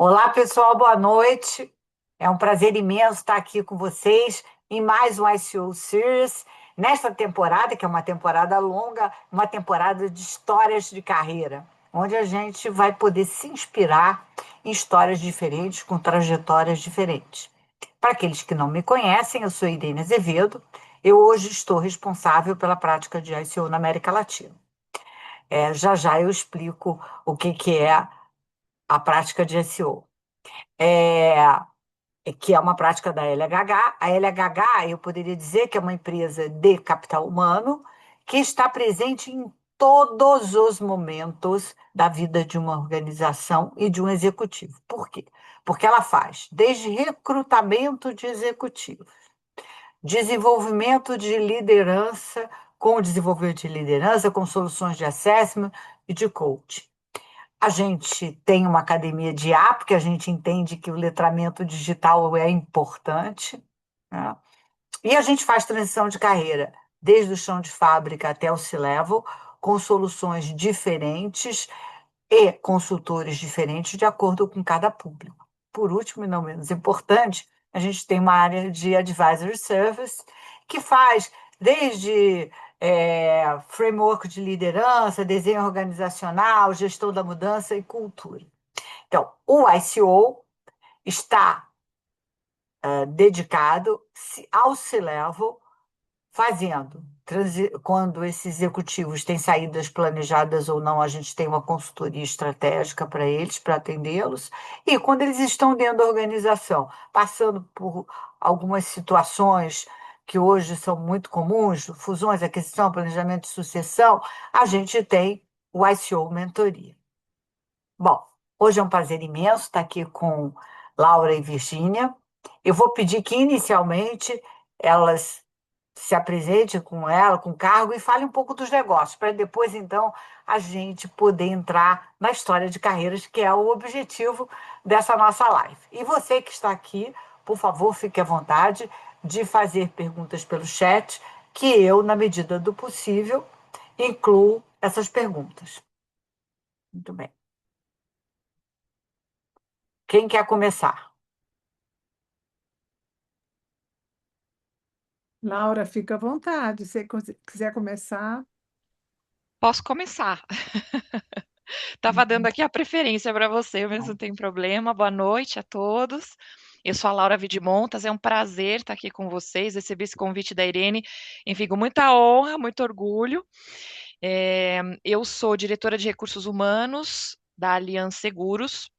Olá, pessoal, boa noite. É um prazer imenso estar aqui com vocês em mais um ICO Series. Nesta temporada, que é uma temporada longa, uma temporada de histórias de carreira, onde a gente vai poder se inspirar em histórias diferentes, com trajetórias diferentes. Para aqueles que não me conhecem, eu sou Irene Azevedo. Eu hoje estou responsável pela prática de ICO na América Latina. Já já eu explico o que é a prática de ICO. É, que é uma prática da LHH. A LHH, eu poderia dizer que é uma empresa de capital humano que está presente em todos os momentos da vida de uma organização e de um executivo. Por quê? Porque ela faz desde recrutamento de executivos, desenvolvimento de liderança, com desenvolvimento de liderança, com soluções de assessment e de coaching. A gente tem uma academia de IA, porque a gente entende que o letramento digital é importante, né? E a gente faz transição de carreira, desde o chão de fábrica até o C-Level, com soluções diferentes e consultores diferentes de acordo com cada público. Por último, e não menos importante, a gente tem uma área de advisory service que faz desde framework de liderança, desenho organizacional, gestão da mudança e cultura. Então, o ICO está dedicado ao C-Level, fazendo. Quando esses executivos têm saídas planejadas ou não, a gente tem uma consultoria estratégica para eles, para atendê-los. E quando eles estão dentro da organização, passando por algumas situações que hoje são muito comuns, fusões, aquisição, planejamento de sucessão, a gente tem o ICO Mentoria. Bom, hoje é um prazer imenso estar aqui com Laura e Virgínia. Eu vou pedir que, inicialmente, elas se apresentem com ela, com cargo, e fale um pouco dos negócios, para depois, então, a gente poder entrar na história de carreiras, que é o objetivo dessa nossa live. E você que está aqui, por favor, fique à vontade de fazer perguntas pelo chat, que eu, na medida do possível, incluo essas perguntas. Muito bem. Quem quer começar? Laura, fica à vontade. Se você quiser começar. Posso começar. Estava dando aqui a preferência para você, mas não tem problema. Boa noite a todos. Eu sou a Laura Vidimontas, é um prazer estar aqui com vocês. Recebi esse convite da Irene, enfim, com muita honra, muito orgulho. Eu sou diretora de recursos humanos da Allianz Seguros,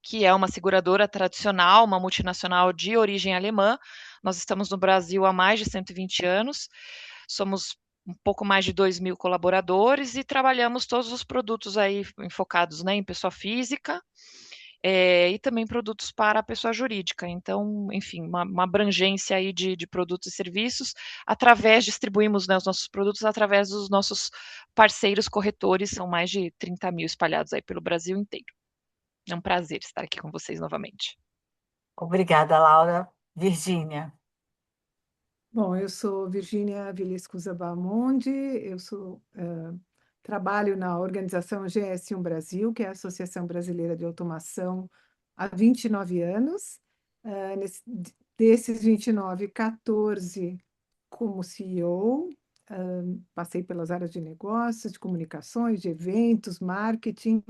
que é uma seguradora tradicional, uma multinacional de origem alemã. Nós estamos no Brasil há mais de 120 anos, somos um pouco mais de 2.000 colaboradores e trabalhamos todos os produtos aí enfocados, né, em pessoa física, e também produtos para a pessoa jurídica. Então, enfim, uma abrangência aí de produtos e serviços, distribuímos, né, os nossos produtos através dos nossos parceiros corretores, são mais de 30.000 espalhados aí pelo Brasil inteiro. É um prazer estar aqui com vocês novamente. Obrigada, Laura. Virgínia. Bom, eu sou Virgínia Vilescusa Bamonde, trabalho na organização GS1 Brasil, que é a Associação Brasileira de Automação, há 29 anos. Desses 29, 14 como CEO, passei pelas áreas de negócios, de comunicações, de eventos, marketing.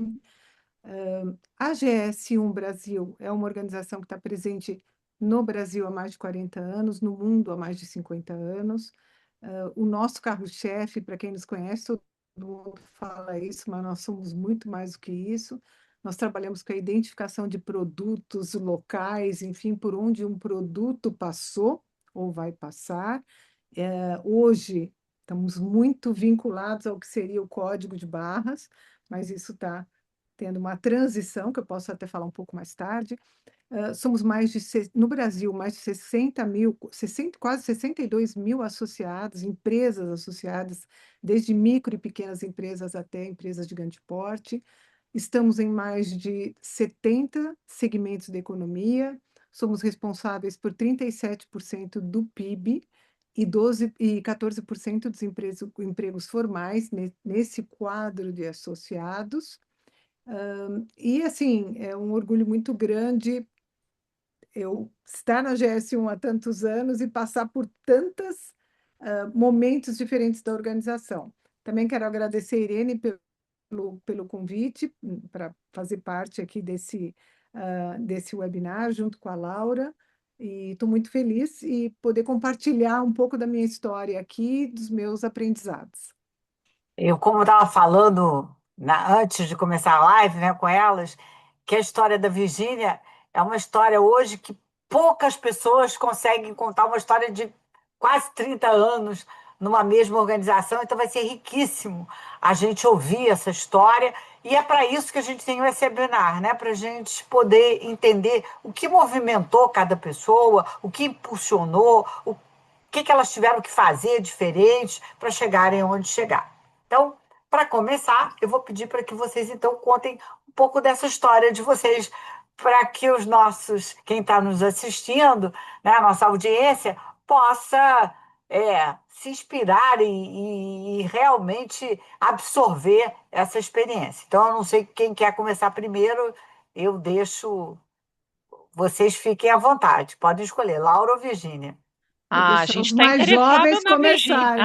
A GS1 Brasil é uma organização que está presente no Brasil há mais de 40 anos, no mundo há mais de 50 anos. O nosso carro-chefe, para quem nos conhece, todo mundo fala isso, mas nós somos muito mais do que isso. Nós trabalhamos com a identificação de produtos locais, enfim, por onde um produto passou ou vai passar. Hoje, estamos muito vinculados ao que seria o código de barras, mas isso está tendo uma transição, que eu posso até falar um pouco mais tarde. Somos no Brasil, mais de 60 mil, 60, quase 62 mil associados, empresas associadas, desde micro e pequenas empresas até empresas de grande porte. Estamos em mais de 70 segmentos da economia, somos responsáveis por 37% do PIB e 14% dos empregos formais nesse quadro de associados. E, assim, é um orgulho muito grande eu estar na GS1 há tantos anos e passar por tantos momentos diferentes da organização. Também quero agradecer a Irene pelo convite para fazer parte aqui desse webinar junto com a Laura. E estou muito feliz e poder compartilhar um pouco da minha história aqui, dos meus aprendizados. Eu, como estava falando antes de começar a live, né, com elas, que a história da Virgínia é uma história hoje que poucas pessoas conseguem contar uma história de quase 30 anos numa mesma organização, então vai ser riquíssimo a gente ouvir essa história, e é para isso que a gente tem esse webinar, né, para a gente poder entender o que movimentou cada pessoa, o que impulsionou, o que elas tiveram que fazer diferente para chegarem onde chegar. Então, para começar, eu vou pedir para que vocês então contem um pouco dessa história de vocês, para que quem está nos assistindo, né, a nossa audiência, possa se inspirar e realmente absorver essa experiência. Então, eu não sei quem quer começar primeiro, eu deixo, vocês fiquem à vontade, podem escolher, Laura ou Virgínia. Vou Ah, a deixar gente os está mais interessado jovens na Virgínia. começarem.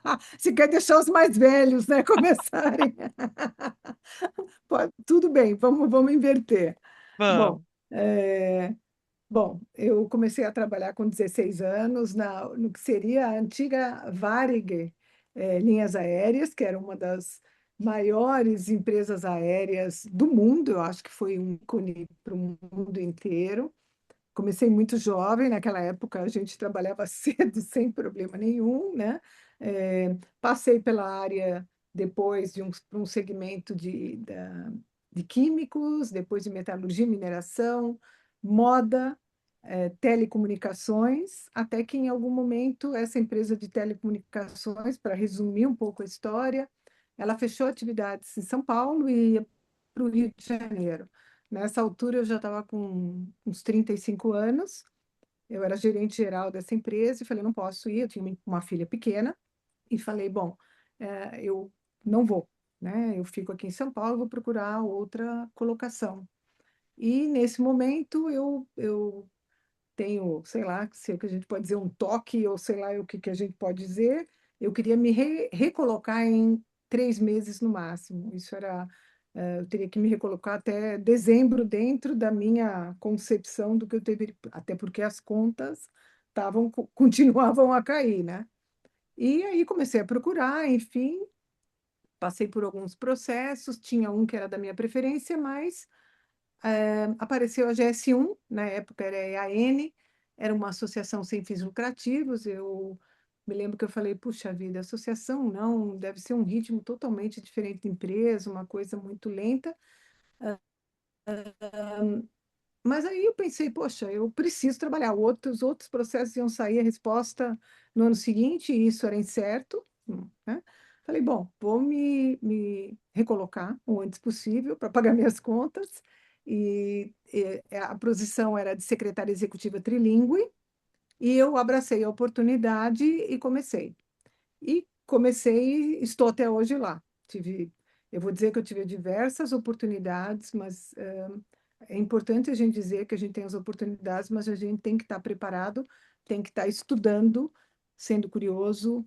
Ah, Se quer deixar os mais velhos, né, começarem. Tudo bem, vamos inverter. Bom, vamos. é, eu comecei a trabalhar com 16 anos no que seria a antiga Varig, Linhas Aéreas, que era uma das maiores empresas aéreas do mundo, eu acho que foi um ícone para o mundo inteiro. Comecei muito jovem, naquela época a gente trabalhava cedo, sem problema nenhum, né? Passei pela área depois para um segmento de químicos, depois de metalurgia e mineração, moda, telecomunicações, até que em algum momento essa empresa de telecomunicações, para resumir um pouco a história, ela fechou atividades em São Paulo e ia para o Rio de Janeiro. Nessa altura, eu já estava com uns 35 anos, eu era gerente geral dessa empresa e falei, não posso ir, eu tinha uma filha pequena, e falei, bom, eu não vou, né? Eu fico aqui em São Paulo, vou procurar outra colocação. E nesse momento eu tenho, sei lá, se é que a gente pode dizer um toque, ou sei lá o que a gente pode dizer, eu queria me recolocar em 3 meses no máximo. Eu teria que me recolocar até dezembro dentro da minha concepção do que eu deveria, até porque as contas continuavam a cair, né? E aí comecei a procurar, enfim, passei por alguns processos, tinha um que era da minha preferência, mas apareceu a GS1, na época era a EAN, era uma associação sem fins lucrativos. Eu me lembro que eu falei, puxa vida, associação não, deve ser um ritmo totalmente diferente de empresa, uma coisa muito lenta. Mas aí eu pensei, poxa, eu preciso trabalhar. Os outros processos iam sair a resposta no ano seguinte, e isso era incerto, né? Falei, bom, vou me recolocar o antes possível para pagar minhas contas. E a posição era de secretária executiva trilingue, e eu abracei a oportunidade e comecei. Estou até hoje lá. Eu vou dizer que eu tive diversas oportunidades, mas é importante a gente dizer que a gente tem as oportunidades, mas a gente tem que estar preparado, tem que estar estudando, sendo curioso,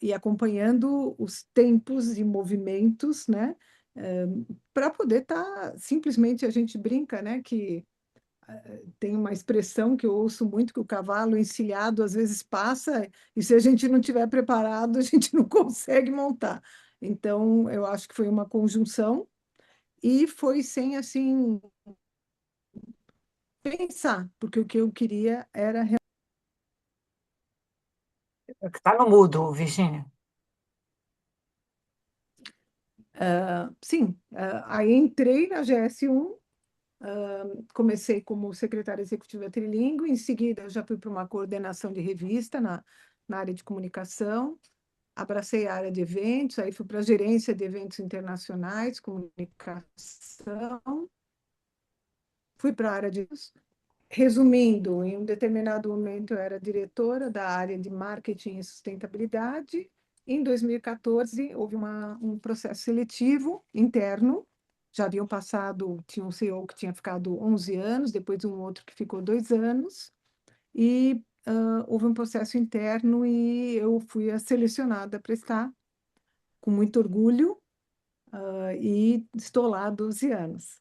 e acompanhando os tempos e movimentos, né? Para poder estar, simplesmente a gente brinca, né? Que tem uma expressão que eu ouço muito, que o cavalo encilhado às vezes passa, e se a gente não tiver preparado, a gente não consegue montar. Então, eu acho que foi uma conjunção, e foi sem, assim, pensar, porque o que eu queria era. Está no mudo, Virgínia. Sim, aí entrei na GS1, comecei como secretária executiva trilingue, em seguida eu já fui para uma coordenação de revista na área de comunicação, abracei a área de eventos, aí fui para a gerência de eventos internacionais, comunicação, fui para a área de. Resumindo, em um determinado momento eu era diretora da área de marketing e sustentabilidade, Em 2014, houve um processo seletivo interno. Já haviam passado, tinha um CEO que tinha ficado 11 anos, depois um outro que ficou 2 anos, e houve um processo interno e eu fui a selecionada para estar, com muito orgulho, e estou lá há 12 anos.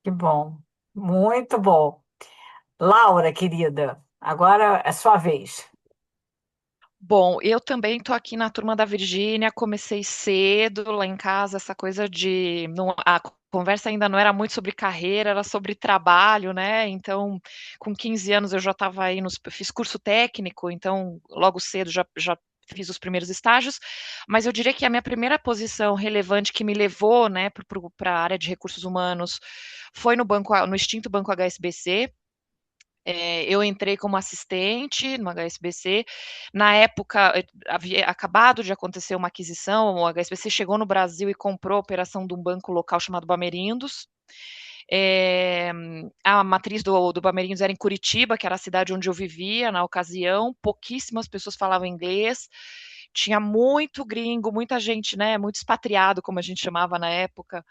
Que bom, muito bom. Laura, querida, agora é sua vez. Bom, eu também estou aqui na turma da Virgínia, comecei cedo lá em casa, essa coisa de. A conversa ainda não era muito sobre carreira, era sobre trabalho, né? Então, com 15 anos eu já estava aí, fiz curso técnico, então logo cedo já fiz os primeiros estágios, mas eu diria que a minha primeira posição relevante que me levou, né, para a área de recursos humanos foi no extinto Banco HSBC. Eu entrei como assistente no HSBC. Na época, havia acabado de acontecer uma aquisição. O HSBC chegou no Brasil e comprou a operação de um banco local chamado Bamerindos. É, a matriz do Bamerindos era em Curitiba, que era a cidade onde eu vivia na ocasião. Pouquíssimas pessoas falavam inglês. Tinha muito gringo, muita gente, né, muito expatriado, como a gente chamava na época,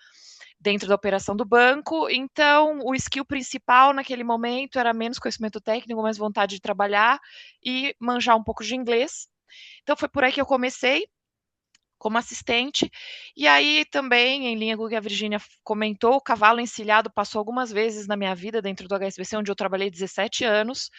dentro da operação do banco. Então, o skill principal naquele momento era menos conhecimento técnico, mais vontade de trabalhar e manjar um pouco de inglês. Então, foi por aí que eu comecei como assistente. E aí também, em linha com o que a Virgínia comentou, o cavalo encilhado passou algumas vezes na minha vida dentro do HSBC, onde eu trabalhei 17 anos.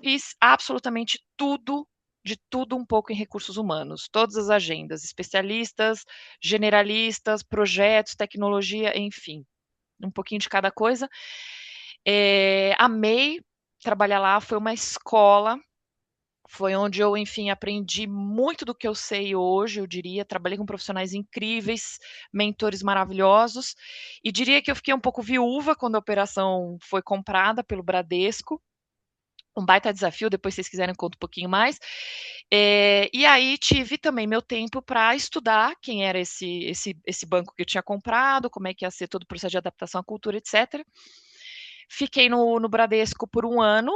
Fiz absolutamente tudo, de tudo um pouco em recursos humanos, todas as agendas, especialistas, generalistas, projetos, tecnologia, enfim, um pouquinho de cada coisa. Amei trabalhar lá, foi uma escola. Foi onde eu, enfim, aprendi muito do que eu sei hoje, eu diria. Trabalhei com profissionais incríveis, mentores maravilhosos, e diria que eu fiquei um pouco viúva quando a operação foi comprada pelo Bradesco. Um baita desafio, depois se vocês quiserem eu conto um pouquinho mais. E aí tive também meu tempo para estudar quem era esse banco que eu tinha comprado, como é que ia ser todo o processo de adaptação à cultura, etc. Fiquei no Bradesco por um ano,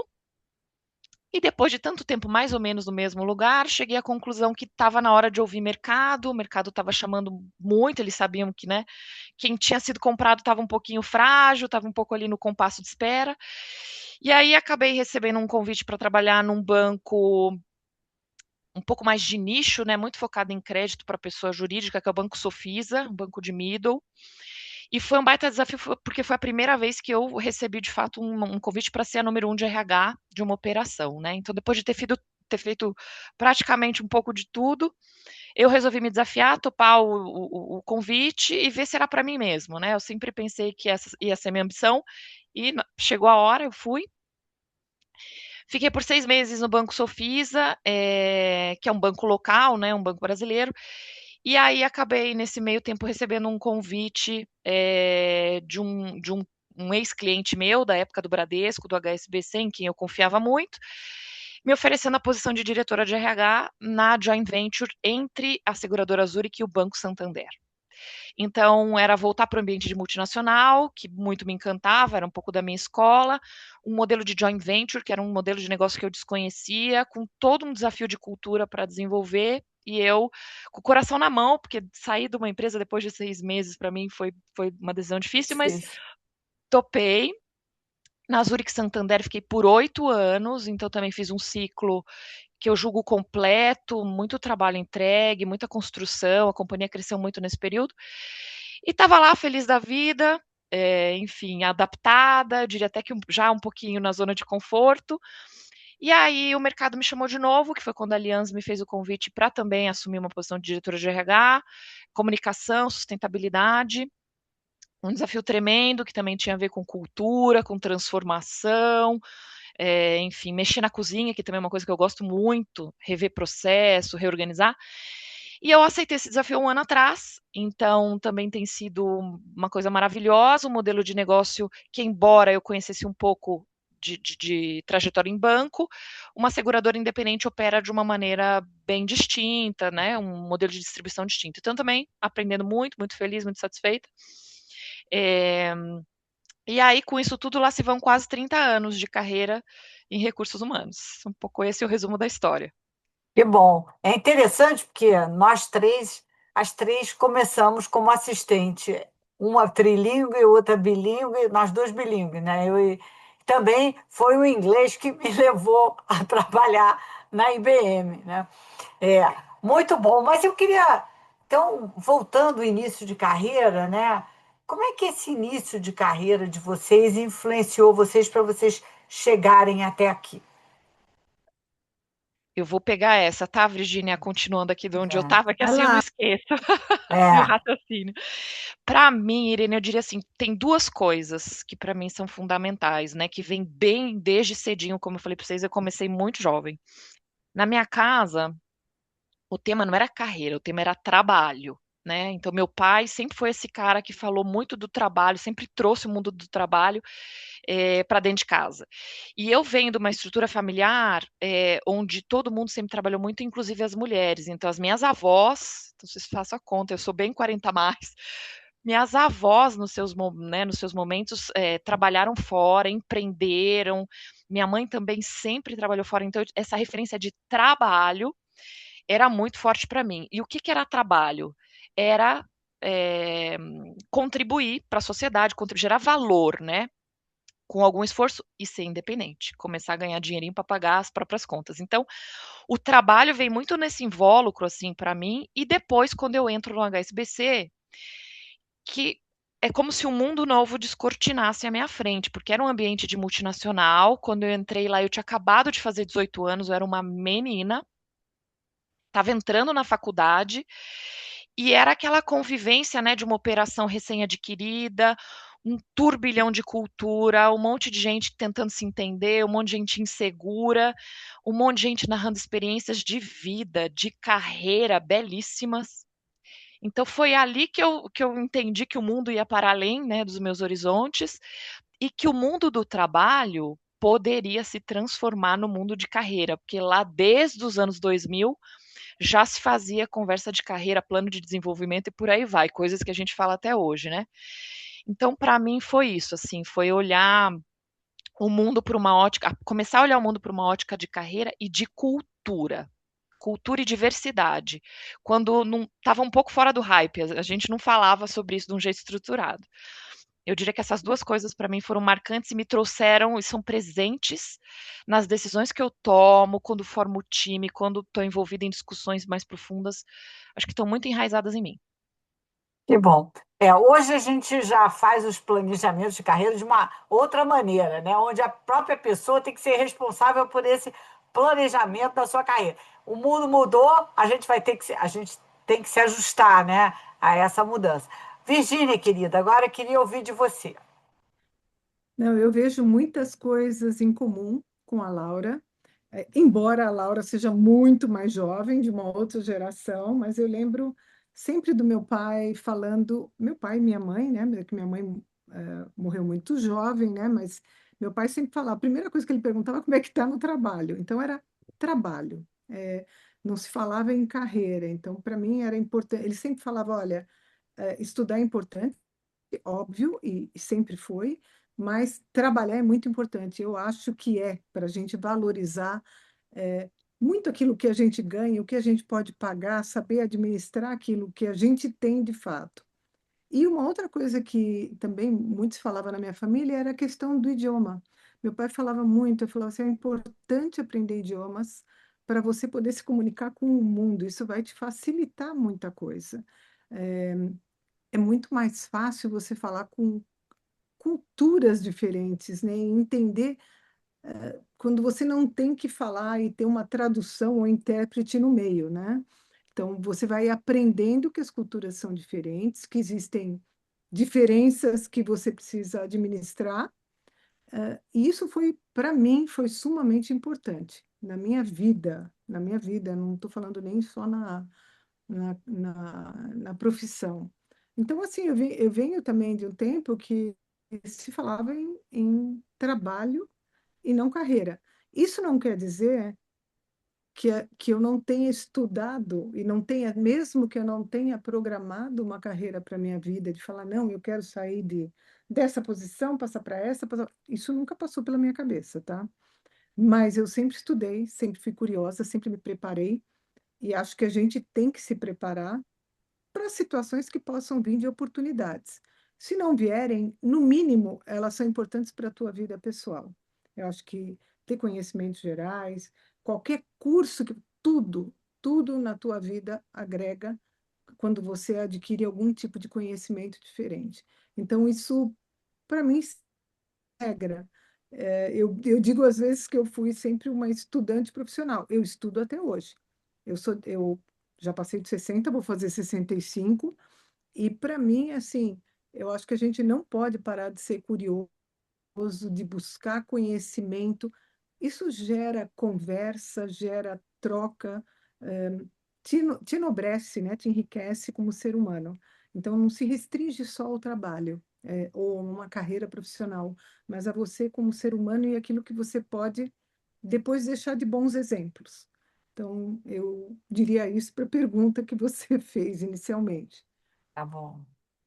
e depois de tanto tempo, mais ou menos no mesmo lugar, cheguei à conclusão que estava na hora de ouvir mercado, o mercado estava chamando muito, eles sabiam que, né, quem tinha sido comprado estava um pouquinho frágil, estava um pouco ali no compasso de espera. E aí acabei recebendo um convite para trabalhar num banco um pouco mais de nicho, né, muito focado em crédito para pessoa jurídica, que é o Banco Sofisa, um banco de middle. E foi um baita desafio, porque foi a primeira vez que eu recebi, de fato, um convite para ser a número 1 de RH de uma operação, né? Então, depois de ter feito praticamente um pouco de tudo, eu resolvi me desafiar, topar o convite e ver se era para mim mesmo, né? Eu sempre pensei que essa ia ser minha ambição e chegou a hora, eu fui. Fiquei por 6 meses no Banco Sofisa, que é um banco local, né? Um banco brasileiro. E aí acabei, nesse meio tempo, recebendo um convite de um ex-cliente meu, da época do Bradesco, do HSBC, em quem eu confiava muito, me oferecendo a posição de diretora de RH na joint venture entre a seguradora Zurich e o Banco Santander. Então, era voltar para o ambiente de multinacional, que muito me encantava, era um pouco da minha escola, um modelo de joint venture, que era um modelo de negócio que eu desconhecia, com todo um desafio de cultura para desenvolver, e eu, com o coração na mão, porque sair de uma empresa depois de 6 meses, para mim, foi uma decisão difícil, mas Difícil. topei. Na Zurich Santander fiquei por 8 anos, então também fiz um ciclo que eu julgo completo, muito trabalho entregue, muita construção, a companhia cresceu muito nesse período. E estava lá feliz da vida, enfim, adaptada, eu diria até que já um pouquinho na zona de conforto. E aí o mercado me chamou de novo, que foi quando a Allianz me fez o convite para também assumir uma posição de diretora de RH, comunicação, sustentabilidade. Um desafio tremendo, que também tinha a ver com cultura, com transformação, enfim, mexer na cozinha, que também é uma coisa que eu gosto muito, rever processo, reorganizar. E eu aceitei esse desafio um ano atrás, então também tem sido uma coisa maravilhosa, um modelo de negócio que, embora eu conhecesse um pouco de trajetória em banco, uma seguradora independente opera de uma maneira bem distinta, né? Um modelo de distribuição distinto. Então, também aprendendo muito, muito feliz, muito satisfeita. É, e aí, com isso tudo, lá se vão quase 30 anos de carreira em recursos humanos. Um pouco esse é o resumo da história. Que bom. É interessante porque nós três, as três começamos como assistente, uma trilingue, outra bilíngue, nós duas bilíngues, né? Também foi o inglês que me levou a trabalhar na IBM, né? É, muito bom. Mas eu queria, então, voltando ao início de carreira, né? Como é que esse início de carreira de vocês influenciou vocês para vocês chegarem até aqui? Eu vou pegar essa, tá, Virginia? Continuando aqui de onde eu É. estava, que Vai assim eu não lá. esqueço meu É. raciocínio. Para mim, Irene, eu diria assim, tem duas coisas que para mim são fundamentais, né? Que vem bem desde cedinho, como eu falei para vocês, eu comecei muito jovem. Na minha casa, o tema não era carreira, o tema era trabalho, né? Então, meu pai sempre foi esse cara que falou muito do trabalho, sempre trouxe o mundo do trabalho para dentro de casa. E eu venho de uma estrutura familiar onde todo mundo sempre trabalhou muito, inclusive as mulheres. Então, as minhas avós, então vocês façam a conta, eu sou bem 40 a mais. Minhas avós, nos seus momentos, trabalharam fora, empreenderam. Minha mãe também sempre trabalhou fora. Então, essa referência de trabalho era muito forte para mim. E o que, que era trabalho? Era contribuir para a sociedade, gerar valor, né? Com algum esforço e ser independente, começar a ganhar dinheirinho para pagar as próprias contas. Então, o trabalho vem muito nesse invólucro assim para mim e depois quando eu entro no HSBC, que é como se um mundo novo descortinasse à minha frente, porque era um ambiente de multinacional. Quando eu entrei lá, eu tinha acabado de fazer 18 anos, eu era uma menina, estava entrando na faculdade e era aquela convivência, né, de uma operação recém-adquirida, um turbilhão de cultura, um monte de gente tentando se entender, um monte de gente insegura, um monte de gente narrando experiências de vida, de carreira belíssimas. Então foi ali que eu entendi que o mundo ia para além, né, dos meus horizontes e que o mundo do trabalho poderia se transformar no mundo de carreira, porque lá desde os anos 2000 já se fazia conversa de carreira, plano de desenvolvimento e por aí vai, coisas que a gente fala até hoje, né? Então, para mim foi isso, assim, foi olhar o mundo por uma ótica, começar a olhar o mundo por uma ótica de carreira e de cultura. Cultura e diversidade. Quando não estava um pouco fora do hype, a gente não falava sobre isso de um jeito estruturado. Eu diria que essas duas coisas para mim foram marcantes e me trouxeram e são presentes nas decisões que eu tomo, quando formo o time, quando estou envolvida em discussões mais profundas. Acho que estão muito enraizadas em mim. Que bom. Hoje a gente já faz os planejamentos de carreira de uma outra maneira, né? Onde a própria pessoa tem que ser responsável por esse planejamento da sua carreira. O mundo mudou, a gente tem que se ajustar, né, a essa mudança. Virgínia, querida, agora eu queria ouvir de você. Não, eu vejo muitas coisas em comum com a Laura, embora a Laura seja muito mais jovem, de uma outra geração, mas eu lembro sempre do meu pai falando, meu pai e minha mãe, né, que minha mãe morreu muito jovem, né, mas meu pai sempre falava, a primeira coisa que ele perguntava como é que está no trabalho, então era trabalho, não se falava em carreira, então para mim era importante, ele sempre falava, olha, estudar é importante, óbvio, e sempre foi, mas trabalhar é muito importante. Eu acho que para a gente valorizar é, muito aquilo que a gente ganha, o que a gente pode pagar, saber administrar aquilo que a gente tem de fato. E uma outra coisa que também muitos falavam na minha família era a questão do idioma. Meu pai falava muito, eu falava assim, é importante aprender idiomas para você poder se comunicar com o mundo, isso vai te facilitar muita coisa. É, é muito mais fácil você falar com culturas diferentes, né? E entender quando você não tem que falar e ter uma tradução ou intérprete no meio, né? Então, você vai aprendendo que as culturas são diferentes, que existem diferenças que você precisa administrar, e isso foi, para mim, foi sumamente importante na minha vida, não estou falando nem só na profissão. Então, assim, eu venho também de um tempo que se falava em trabalho e não carreira. Isso não quer dizer que eu não tenha estudado e não tenha, mesmo que eu não tenha programado uma carreira para a minha vida, de falar, não, eu quero sair dessa posição, passar para essa, isso nunca passou pela minha cabeça, tá? Mas eu sempre estudei, sempre fui curiosa, sempre me preparei, e acho que a gente tem que se preparar para situações que possam vir de oportunidades. Se não vierem, no mínimo, elas são importantes para a tua vida pessoal. Eu acho que ter conhecimentos gerais, qualquer curso, tudo na tua vida agrega quando você adquire algum tipo de conhecimento diferente. Então, isso, para mim, é regra. Eu digo às vezes que eu fui sempre uma estudante profissional. Eu estudo até hoje. Eu já passei de 60, vou fazer 65, e para mim, assim, eu acho que a gente não pode parar de ser curioso, de buscar conhecimento. Isso gera conversa, gera troca, te enobrece, né? Te enriquece como ser humano. Então, não se restringe só ao trabalho, ou uma carreira profissional, mas a você como ser humano e aquilo que você pode depois deixar de bons exemplos. Então, eu diria isso para a pergunta que você fez inicialmente. Tá bom.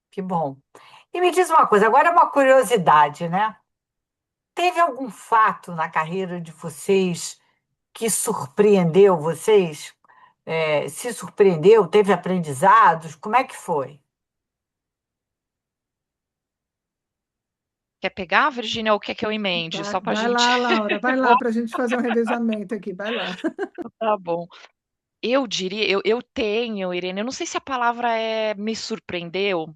Que bom. E me diz uma coisa, agora é uma curiosidade, né? Teve algum fato na carreira de vocês que surpreendeu vocês? Se surpreendeu? Teve aprendizados? Como é que foi? Quer pegar, Virgínia, ou quer que eu emende? Vai, Só pra vai gente. lá, Laura, vai lá Vou- para a gente fazer um revezamento aqui, vai lá. Tá bom. Eu diria, eu tenho, Irene, eu não sei se a palavra me surpreendeu,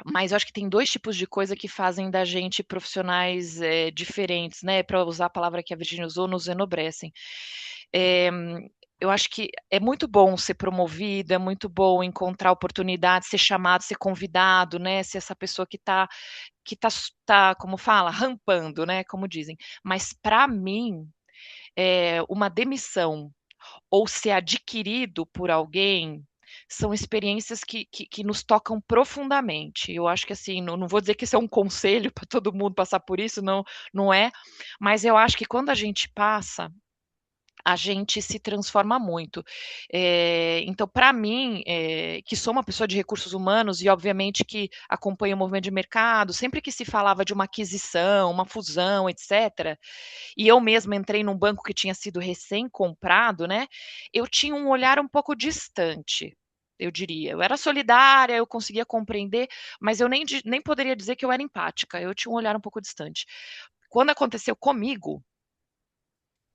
mas eu acho que tem dois tipos de coisa que fazem da gente profissionais diferentes, né? Para usar a palavra que a Virginia usou, nos enobrecem. É, eu acho que é muito bom ser promovido, é muito bom encontrar oportunidade, ser chamado, ser convidado, né? Ser essa pessoa que tá, como fala, rampando, né? Como dizem. Mas para mim, uma demissão ou ser adquirido por alguém são experiências que nos tocam profundamente. Eu acho que assim, não vou dizer que isso é um conselho para todo mundo passar por isso, não, não é, mas eu acho que quando a gente passa, a gente se transforma muito. Então, para mim, que sou uma pessoa de recursos humanos e, obviamente, que acompanho o movimento de mercado, sempre que se falava de uma aquisição, uma fusão, etc., e eu mesma entrei num banco que tinha sido recém-comprado, né? Eu tinha um olhar um pouco distante. Eu diria, eu era solidária, eu conseguia compreender, mas eu nem poderia dizer que eu era empática, eu tinha um olhar um pouco distante. Quando aconteceu comigo,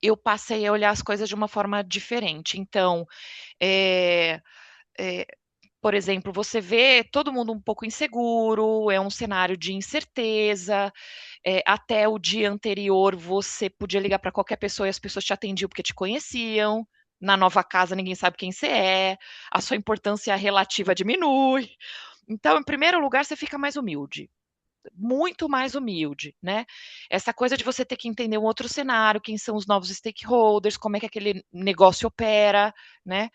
eu passei a olhar as coisas de uma forma diferente. Então, é, é, por exemplo, você vê todo mundo um pouco inseguro, é um cenário de incerteza. Até o dia anterior, você podia ligar para qualquer pessoa e as pessoas te atendiam porque te conheciam. Na nova casa, ninguém sabe quem você é, a sua importância relativa diminui. Então, em primeiro lugar, você fica mais humilde, muito mais humilde, né? Essa coisa de você ter que entender um outro cenário, quem são os novos stakeholders, como é que aquele negócio opera, né?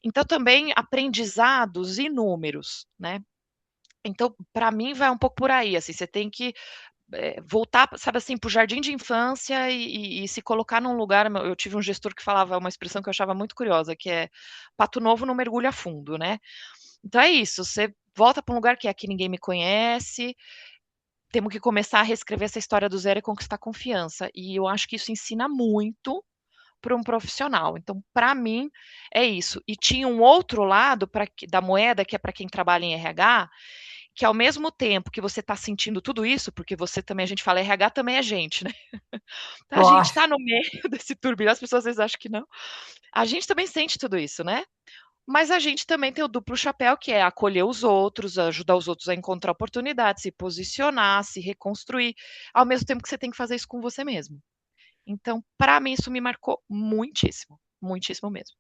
Então, também aprendizados inúmeros, né? Então, para mim, vai um pouco por aí, assim, você tem que voltar, sabe assim, para o jardim de infância e se colocar num lugar. Eu tive um gestor que falava uma expressão que eu achava muito curiosa, que é pato novo não mergulha fundo, né? Então é isso, você volta para um lugar que aqui ninguém me conhece, temos que começar a reescrever essa história do zero e conquistar confiança. E eu acho que isso ensina muito para um profissional. Então, para mim, é isso. E tinha um outro lado da moeda, que é para quem trabalha em RH, que ao mesmo tempo que você está sentindo tudo isso, porque você também, a gente fala, RH também é gente, né? A gente Lógico. está no meio desse turbilhão, as pessoas às vezes acham que não. A gente também sente tudo isso, né? Mas a gente também tem o duplo chapéu, que é acolher os outros, ajudar os outros a encontrar oportunidades, se posicionar, se reconstruir, ao mesmo tempo que você tem que fazer isso com você mesmo. Então, para mim, isso me marcou muitíssimo, muitíssimo mesmo.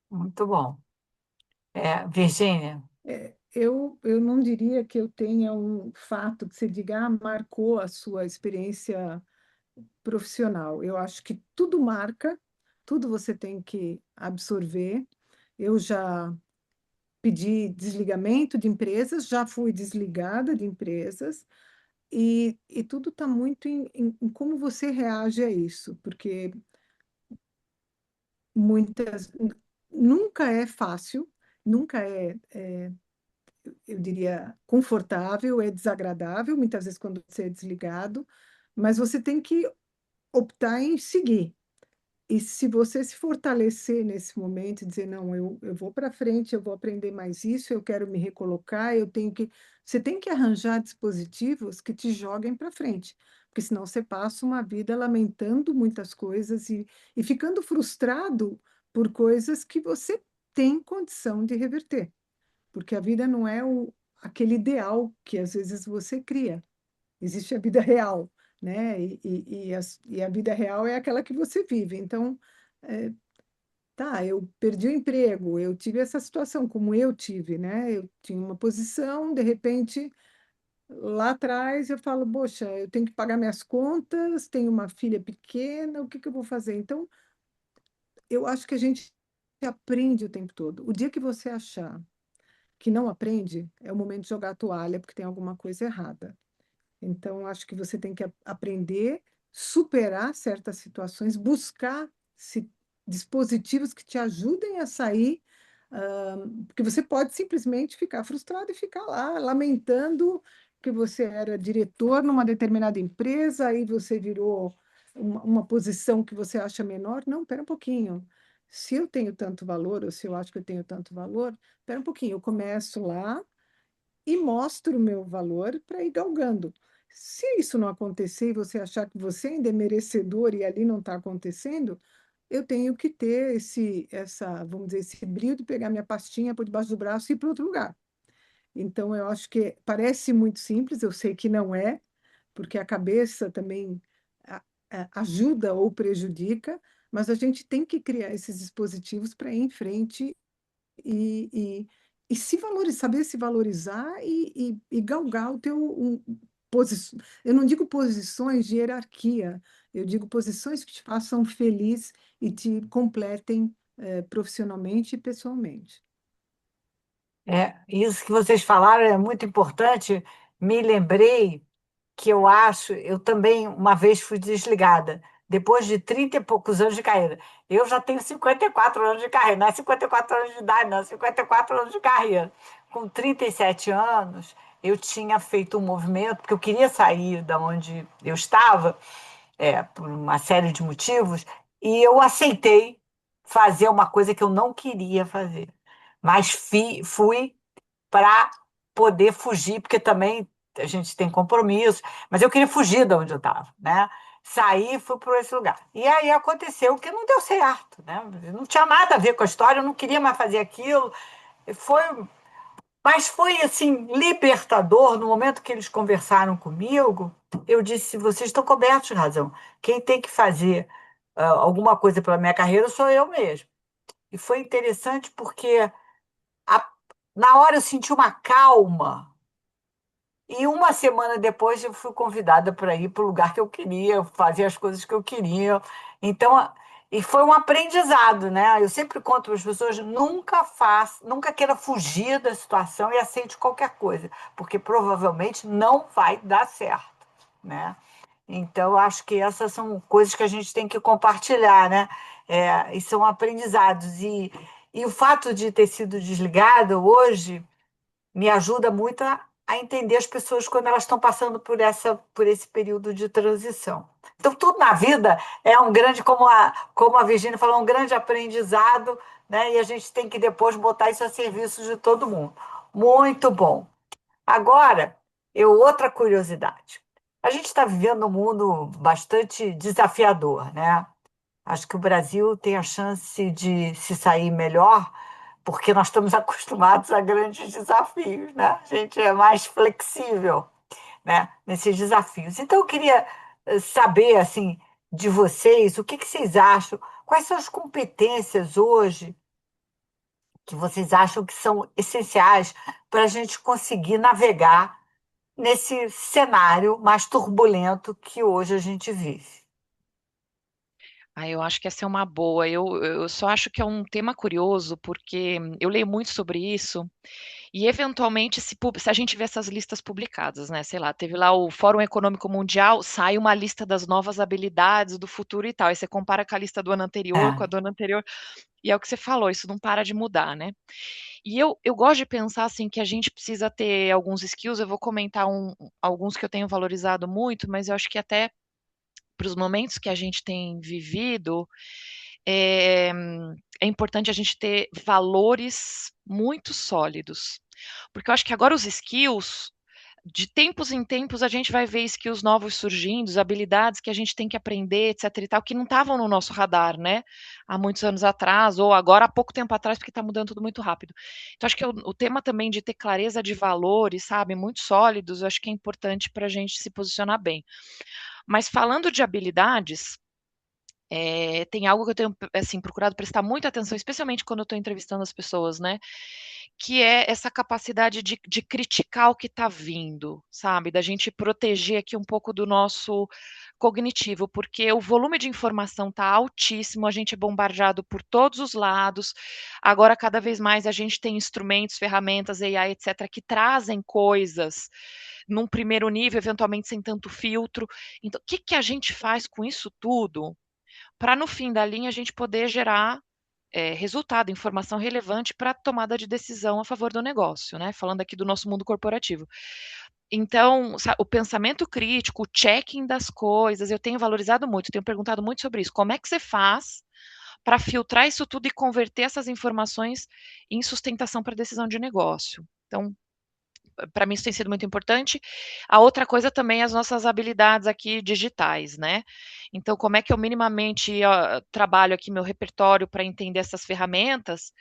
Muito bom. Virgínia, Eu não diria que eu tenha um fato que você diga, marcou a sua experiência profissional. Eu acho que tudo marca, tudo você tem que absorver. Eu já pedi desligamento de empresas, já fui desligada de empresas, e tudo está muito em como você reage a isso, porque muitas nunca é fácil, nunca eu diria, confortável, é desagradável, muitas vezes quando você é desligado, mas você tem que optar em seguir. E se você se fortalecer nesse momento e dizer, não, eu vou para frente, eu vou aprender mais isso, eu quero me recolocar, eu tenho que. Você tem que arranjar dispositivos que te joguem para frente, porque senão você passa uma vida lamentando muitas coisas e ficando frustrado por coisas que você tem condição de reverter, porque a vida não é aquele ideal que às vezes você cria. Existe a vida real, né? E a vida real é aquela que você vive. Então, é, tá, eu perdi o emprego, eu tive essa situação, como eu tive, né? Eu tinha uma posição, de repente, lá atrás eu falo, poxa, eu tenho que pagar minhas contas, tenho uma filha pequena, o que que eu vou fazer? Então, eu acho que a gente aprende o tempo todo. O dia que você achar que não aprende, é o momento de jogar a toalha, porque tem alguma coisa errada. Então, acho que você tem que aprender, superar certas situações, buscar dispositivos que te ajudem a sair, porque você pode simplesmente ficar frustrado e ficar lá lamentando que você era diretor numa determinada empresa, aí você virou uma posição que você acha menor. Não, espera um pouquinho. Se eu tenho tanto valor, ou se eu acho que eu tenho tanto valor, espera um pouquinho, eu começo lá e mostro o meu valor para ir galgando. Se isso não acontecer e você achar que você ainda é merecedor e ali não está acontecendo, eu tenho que ter vamos dizer, esse brilho de pegar minha pastinha por debaixo do braço e ir para outro lugar. Então, eu acho que parece muito simples, eu sei que não é, porque a cabeça também ajuda ou prejudica, mas a gente tem que criar esses dispositivos para ir em frente e se valorizar, saber se valorizar e galgar o teu. Eu não digo posições de hierarquia, eu digo posições que te façam feliz e te completem profissionalmente e pessoalmente. Isso que vocês falaram é muito importante. Me lembrei que eu também uma vez fui desligada, depois de 30 e poucos anos de carreira. Eu já tenho 54 anos de carreira, não é 54 anos de idade, não, 54 anos de carreira. Com 37 anos, eu tinha feito um movimento, porque eu queria sair da onde eu estava, por uma série de motivos, e eu aceitei fazer uma coisa que eu não queria fazer. Mas fui para poder fugir, porque também a gente tem compromisso, mas eu queria fugir de onde eu estava, né? Saí e fui para esse lugar. E aí aconteceu que não deu certo, né? Não tinha nada a ver com a história, eu não queria mais fazer aquilo. Foi, mas foi assim libertador no momento que eles conversaram comigo. Eu disse: vocês estão cobertos de razão. Quem tem que fazer alguma coisa pela minha carreira sou eu mesmo. E foi interessante porque a- na hora eu senti uma calma. E uma semana depois eu fui convidada para ir para o lugar que eu queria, fazer as coisas que eu queria. Então, e foi um aprendizado, né? Eu sempre conto para as pessoas, nunca queira fugir da situação e aceite qualquer coisa, porque provavelmente não vai dar certo, né? Então, eu acho que essas são coisas que a gente tem que compartilhar, né? E são aprendizados. E o fato de ter sido desligada hoje me ajuda muito a entender as pessoas quando elas estão passando por esse período de transição. Então, tudo na vida é um grande, como a Virginia falou, um grande aprendizado, né? E a gente tem que depois botar isso a serviço de todo mundo. Muito bom. Agora, outra curiosidade. A gente está vivendo um mundo bastante desafiador, né? Acho que o Brasil tem a chance de se sair melhor, porque nós estamos acostumados a grandes desafios, né? A gente é mais flexível, né, nesses desafios. Então, eu queria saber, assim, de vocês, o que que vocês acham, quais são as competências hoje que vocês acham que são essenciais para a gente conseguir navegar nesse cenário mais turbulento que hoje a gente vive. Ah, eu acho que essa é uma boa. Eu só acho que é um tema curioso, porque eu leio muito sobre isso, e eventualmente, se a gente vê essas listas publicadas, né? Sei lá, teve lá o Fórum Econômico Mundial, sai uma lista das novas habilidades do futuro e tal. Aí você compara com a lista do ano anterior, com a É. do ano anterior, e é o que você falou, isso não para de mudar, né? E eu gosto de pensar assim que a gente precisa ter alguns skills, eu vou comentar alguns que eu tenho valorizado muito, mas eu acho que até para os momentos que a gente tem vivido, é, é importante a gente ter valores muito sólidos. Porque eu acho que agora os skills, de tempos em tempos, a gente vai ver skills novos surgindo, habilidades que a gente tem que aprender, etc e tal, que não estavam no nosso radar, né? Há muitos anos atrás, ou agora há pouco tempo atrás, porque está mudando tudo muito rápido. Então, acho que o tema também de ter clareza de valores, sabe, muito sólidos, eu acho que é importante para a gente se posicionar bem. Mas falando de habilidades, tem algo que eu tenho assim, procurado prestar muita atenção, especialmente quando eu estou entrevistando as pessoas, né? Que é essa capacidade de criticar o que está vindo, sabe? Da gente proteger aqui um pouco do nosso cognitivo, porque o volume de informação está altíssimo, a gente é bombardeado por todos os lados. Agora, cada vez mais, a gente tem instrumentos, ferramentas, AI, etc., que trazem coisas num primeiro nível, eventualmente sem tanto filtro. Então, o que, que a gente faz com isso tudo para, no fim da linha, a gente poder gerar resultado, informação relevante para a tomada de decisão a favor do negócio, né? Falando aqui do nosso mundo corporativo. Então, o pensamento crítico, o checking das coisas, eu tenho valorizado muito, tenho perguntado muito sobre isso. Como é que você faz para filtrar isso tudo e converter essas informações em sustentação para decisão de negócio? Então, para mim isso tem sido muito importante. A outra coisa também é as nossas habilidades aqui digitais, né? Então, como é que eu minimamente trabalho aqui meu repertório para entender essas ferramentas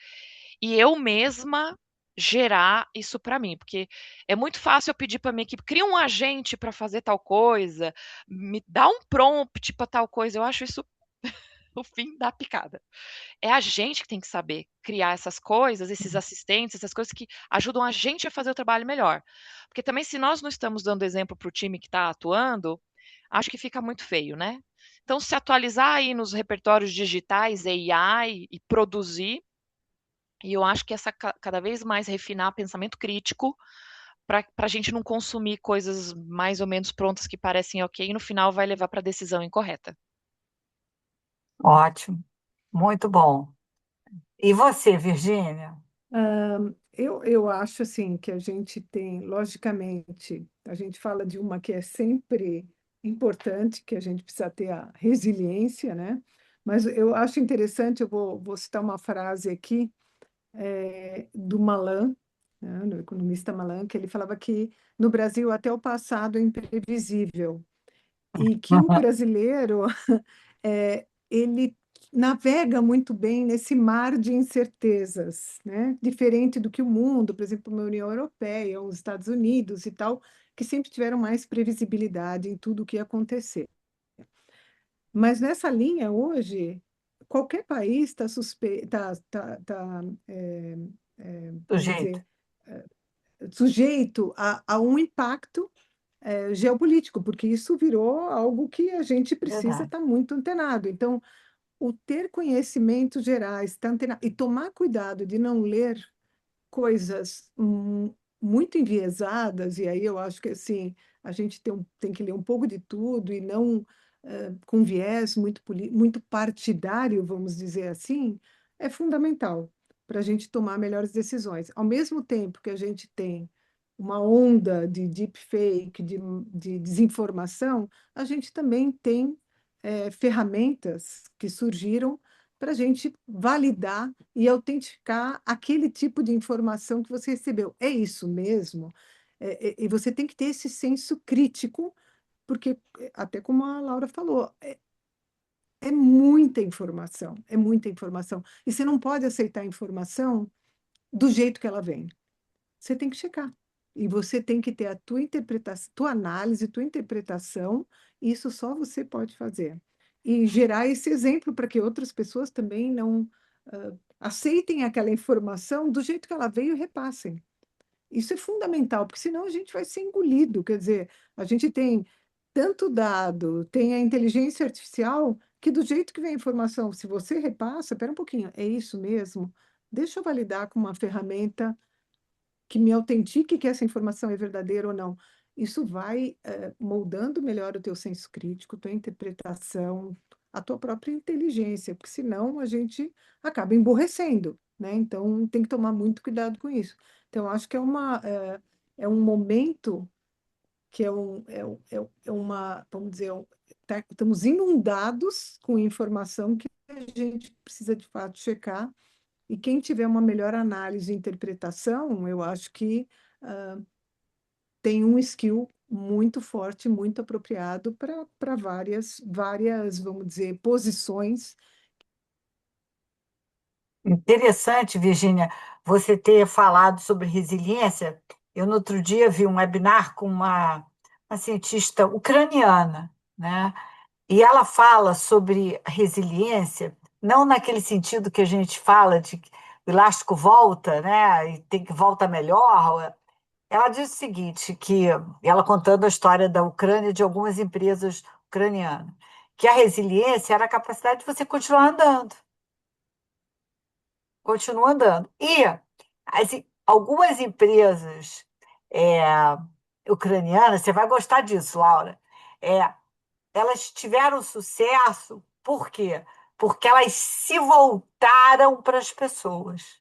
e eu mesma gerar isso para mim, porque é muito fácil eu pedir para minha equipe, cria um agente para fazer tal coisa, me dá um prompt para tal coisa, eu acho isso o fim da picada. É a gente que tem que saber criar essas coisas, esses assistentes, essas coisas que ajudam a gente a fazer o trabalho melhor. Porque também, se nós não estamos dando exemplo para o time que está atuando, acho que fica muito feio, né? Então, se atualizar aí nos repertórios digitais, AI e produzir, e eu acho que essa cada vez mais refinar pensamento crítico para a gente não consumir coisas mais ou menos prontas que parecem ok e no final vai levar para a decisão incorreta. Ótimo, muito bom. E você, Virgínia? Eu acho assim que a gente tem, logicamente, a gente fala de uma que é sempre importante, que a gente precisa ter a resiliência, né? Mas eu acho interessante, vou citar uma frase aqui do Malan, né, do economista Malan, que ele falava que no Brasil até o passado é imprevisível e que o brasileiro ele navega muito bem nesse mar de incertezas, né? Diferente do que o mundo, por exemplo, a União Europeia, os Estados Unidos e tal, que sempre tiveram mais previsibilidade em tudo o que ia acontecer. Mas nessa linha, hoje, qualquer país está Do vamos jeito. dizer, sujeito a um impacto geopolítico, porque isso virou algo que a gente precisa Verdade. estar muito antenado. Então, o ter conhecimentos gerais, estar antenado, e tomar cuidado de não ler coisas muito enviesadas, e aí eu acho que assim, a gente tem que ler um pouco de tudo e não com viés muito partidário, vamos dizer assim, é fundamental para a gente tomar melhores decisões. Ao mesmo tempo que a gente tem uma onda de deepfake, de desinformação, a gente também tem ferramentas que surgiram para a gente validar e autenticar aquele tipo de informação que você recebeu. É isso mesmo? E você tem que ter esse senso crítico, porque, até como a Laura falou, é muita informação, é muita informação. E você não pode aceitar a informação do jeito que ela vem. Você tem que checar. E você tem que ter a tua interpretação, tua análise, tua interpretação, e isso só você pode fazer. E gerar esse exemplo para que outras pessoas também não aceitem aquela informação do jeito que ela veio e repassem. Isso é fundamental, porque senão a gente vai ser engolido. Quer dizer, a gente tem tanto dado, tem a inteligência artificial, que do jeito que vem a informação, se você repassa, espera um pouquinho, é isso mesmo? Deixa eu validar com uma ferramenta que me autentique que essa informação é verdadeira ou não. Isso vai moldando melhor o teu senso crítico, tua interpretação, a tua própria inteligência, porque senão a gente acaba emborrecendo, né? Então tem que tomar muito cuidado com isso. Então acho que é um momento que é uma, vamos dizer, estamos inundados com informação que a gente precisa de fato checar, e quem tiver uma melhor análise e interpretação, eu acho que tem um skill muito forte, muito apropriado para várias, vamos dizer, posições. Interessante, Virgínia, você ter falado sobre resiliência. Eu, no outro dia, vi um webinar com uma cientista ucraniana, né? E ela fala sobre resiliência, não naquele sentido que a gente fala de que o elástico volta, né? E tem que volta melhor. Ela diz o seguinte, que ela contando a história da Ucrânia e de algumas empresas ucranianas, que a resiliência era a capacidade de você continuar andando, continua andando. E assim, algumas empresas é, ucranianas, você vai gostar disso, Laura, é, elas tiveram sucesso, por quê? Porque elas se voltaram para as pessoas.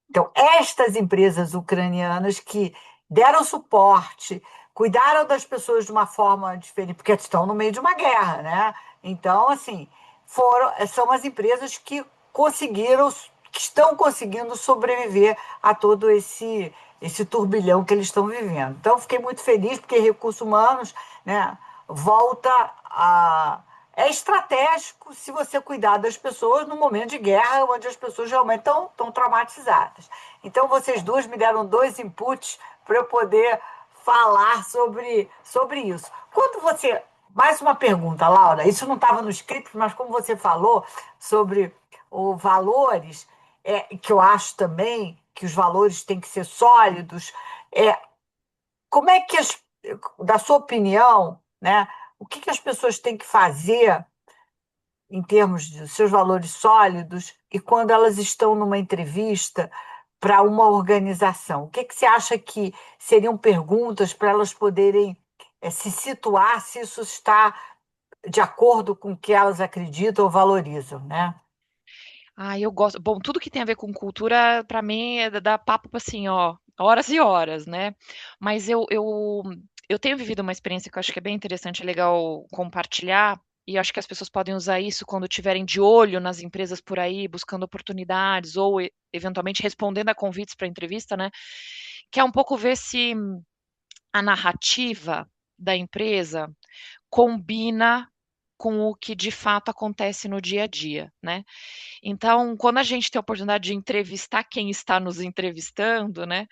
Então, estas empresas ucranianas que deram suporte, cuidaram das pessoas de uma forma diferente, porque estão no meio de uma guerra, né? Então, assim, são as empresas que conseguiram, que estão conseguindo sobreviver a todo esse turbilhão que eles estão vivendo. Então, fiquei muito feliz porque recursos humanos, né, volta a é estratégico se você cuidar das pessoas no momento de guerra, onde as pessoas realmente estão traumatizadas. Então, vocês duas me deram dois inputs para eu poder falar sobre isso. Quando você. Mais uma pergunta, Laura. Isso não estava no script, mas como você falou sobre os valores, que eu acho também que os valores têm que ser sólidos, é, como é que, da sua opinião, né, o que as pessoas têm que fazer em termos de seus valores sólidos e quando elas estão numa entrevista para uma organização? O que você acha que seriam perguntas para elas poderem se situar se isso está de acordo com o que elas acreditam ou valorizam, né? Ah, eu gosto. Bom, tudo que tem a ver com cultura, para mim, dá papo assim, ó, horas e horas, né? Mas eu tenho vivido uma experiência que eu acho que é bem interessante, é legal compartilhar, e eu acho que as pessoas podem usar isso quando estiverem de olho nas empresas por aí, buscando oportunidades, ou eventualmente respondendo a convites para entrevista, né? Que é um pouco ver se a narrativa da empresa combina com o que de fato acontece no dia a dia, né? Então, quando a gente tem a oportunidade de entrevistar quem está nos entrevistando, né,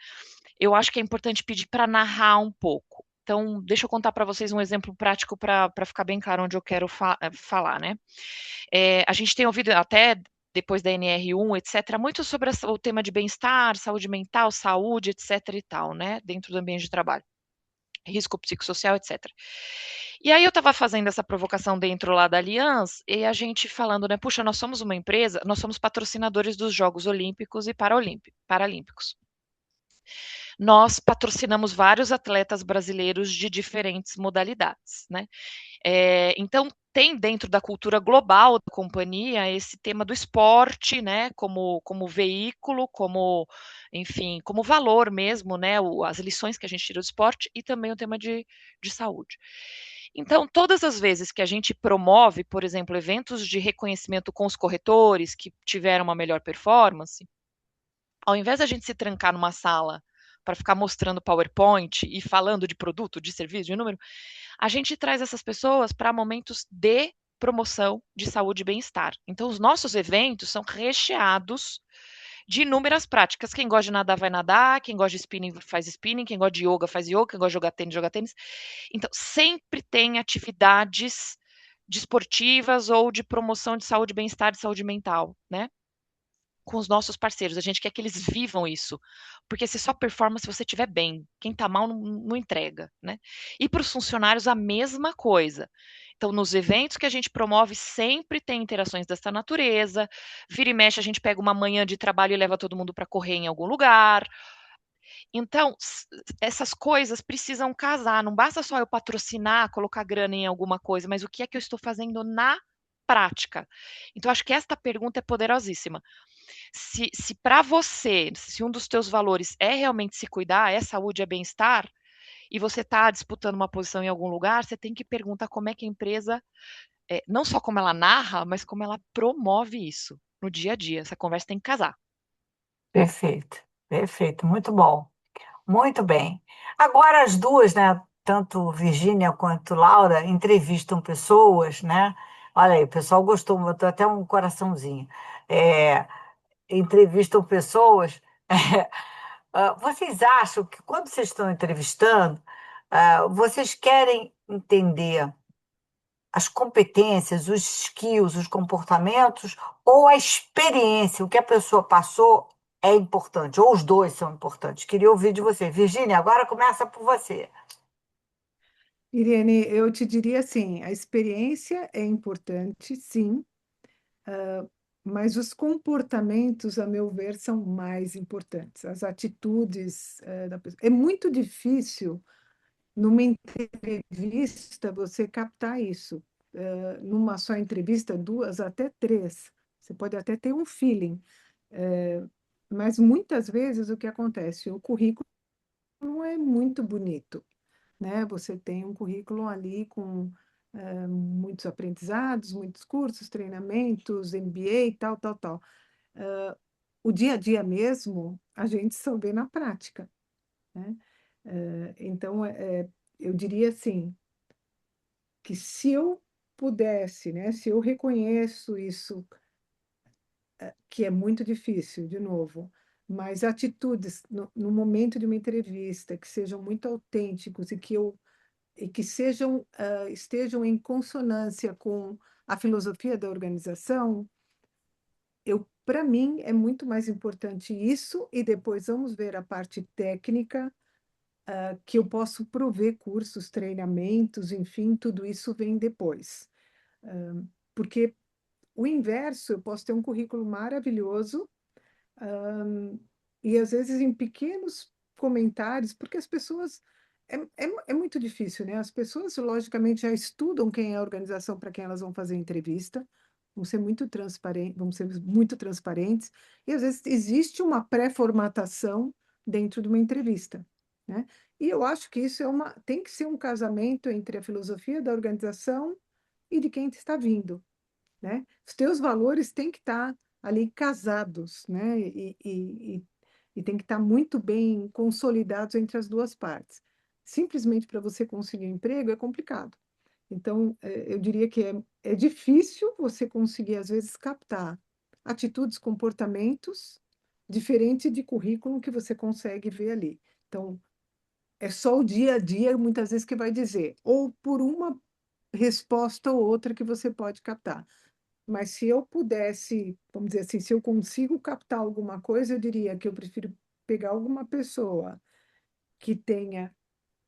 eu acho que é importante pedir para narrar um pouco. Então, deixa eu contar para vocês um exemplo prático para ficar bem claro onde eu quero falar, né? A gente tem ouvido até depois da NR1, etc., muito sobre o tema de bem-estar, saúde mental, saúde, etc. e tal, né, dentro do ambiente de trabalho. Risco psicossocial, etc. E aí eu estava fazendo essa provocação dentro lá da Allianz, e a gente falando, né, puxa, nós somos uma empresa, nós somos patrocinadores dos Jogos Olímpicos e Paralímpicos. Nós patrocinamos vários atletas brasileiros de diferentes modalidades, né? Então, tem dentro da cultura global da companhia esse tema do esporte, né, como veículo, como, enfim, como valor mesmo, né, as lições que a gente tira do esporte e também o tema de saúde. Então, todas as vezes que a gente promove, por exemplo, eventos de reconhecimento com os corretores que tiveram uma melhor performance, ao invés da gente se trancar numa sala para ficar mostrando PowerPoint e falando de produto, de serviço, de número, a gente traz essas pessoas para momentos de promoção de saúde e bem-estar. Então, os nossos eventos são recheados de inúmeras práticas. Quem gosta de nadar vai nadar, quem gosta de spinning faz spinning, quem gosta de yoga faz yoga, quem gosta de jogar tênis joga tênis. Então, sempre tem atividades desportivas ou de promoção de saúde, bem-estar e saúde mental, né? Com os nossos parceiros. A gente quer que eles vivam isso, porque você só performa se você estiver bem. Quem está mal não entrega, né? E para os funcionários a mesma coisa. Então, nos eventos que a gente promove, sempre tem interações dessa natureza. Vira e mexe, a gente pega uma manhã de trabalho e leva todo mundo para correr em algum lugar. Então, essas coisas precisam casar. Não basta só eu patrocinar, colocar grana em alguma coisa, mas o que é que eu estou fazendo na prática? Então, acho que esta pergunta é poderosíssima. Se para você, se um dos teus valores é realmente se cuidar, é saúde, é bem-estar, e você está disputando uma posição em algum lugar, você tem que perguntar como é que a empresa, não só como ela narra, mas como ela promove isso no dia a dia. Essa conversa tem que casar. Perfeito, perfeito, muito bom. Muito bem. Agora as duas, né, tanto Virgínia quanto Laura, entrevistam pessoas, né? Olha aí, o pessoal gostou, botou até um coraçãozinho. É, entrevistam pessoas. Vocês acham que quando vocês estão entrevistando, vocês querem entender as competências, os skills, os comportamentos ou a experiência, o que a pessoa passou é importante, ou os dois são importantes? Queria ouvir de você. Virgínia, agora começa por você. Irene, eu te diria assim, a experiência é importante, sim, mas os comportamentos, a meu ver, são mais importantes. As atitudes, da pessoa. É muito difícil, numa entrevista, você captar isso. Numa só entrevista, duas, até três. Você pode até ter um feeling. Eh, mas muitas vezes o que acontece? O currículo é muito bonito, né? Você tem um currículo ali com muitos aprendizados, muitos cursos, treinamentos, MBA, tal, tal, tal. O dia a dia mesmo, a gente só vê na prática, né? Então, eu diria assim, que se eu pudesse, né? Se eu reconheço isso, que é muito difícil, de novo, mas atitudes no momento de uma entrevista que sejam muito autênticos e que sejam, estejam em consonância com a filosofia da organização, para mim, é muito mais importante isso, e depois vamos ver a parte técnica, que eu posso prover cursos, treinamentos, enfim, tudo isso vem depois. Porque o inverso, eu posso ter um currículo maravilhoso, e às vezes em pequenos comentários, porque as pessoas. É muito difícil, né? As pessoas, logicamente, já estudam quem é a organização para quem elas vão fazer entrevista, vão ser muito transparentes, e às vezes existe uma pré-formatação dentro de uma entrevista, né? E eu acho que isso tem que ser um casamento entre a filosofia da organização e de quem está vindo, né? Os teus valores têm que estar ali casados, né? E tem que estar muito bem consolidados entre as duas partes. Simplesmente para você conseguir um emprego é complicado. Então, eu diria que é difícil você conseguir, às vezes, captar atitudes, comportamentos diferentes de currículo que você consegue ver ali. Então, é só o dia a dia, muitas vezes, que vai dizer, ou por uma resposta ou outra que você pode captar. Mas se eu pudesse, vamos dizer assim, se eu consigo captar alguma coisa, eu diria que eu prefiro pegar alguma pessoa que tenha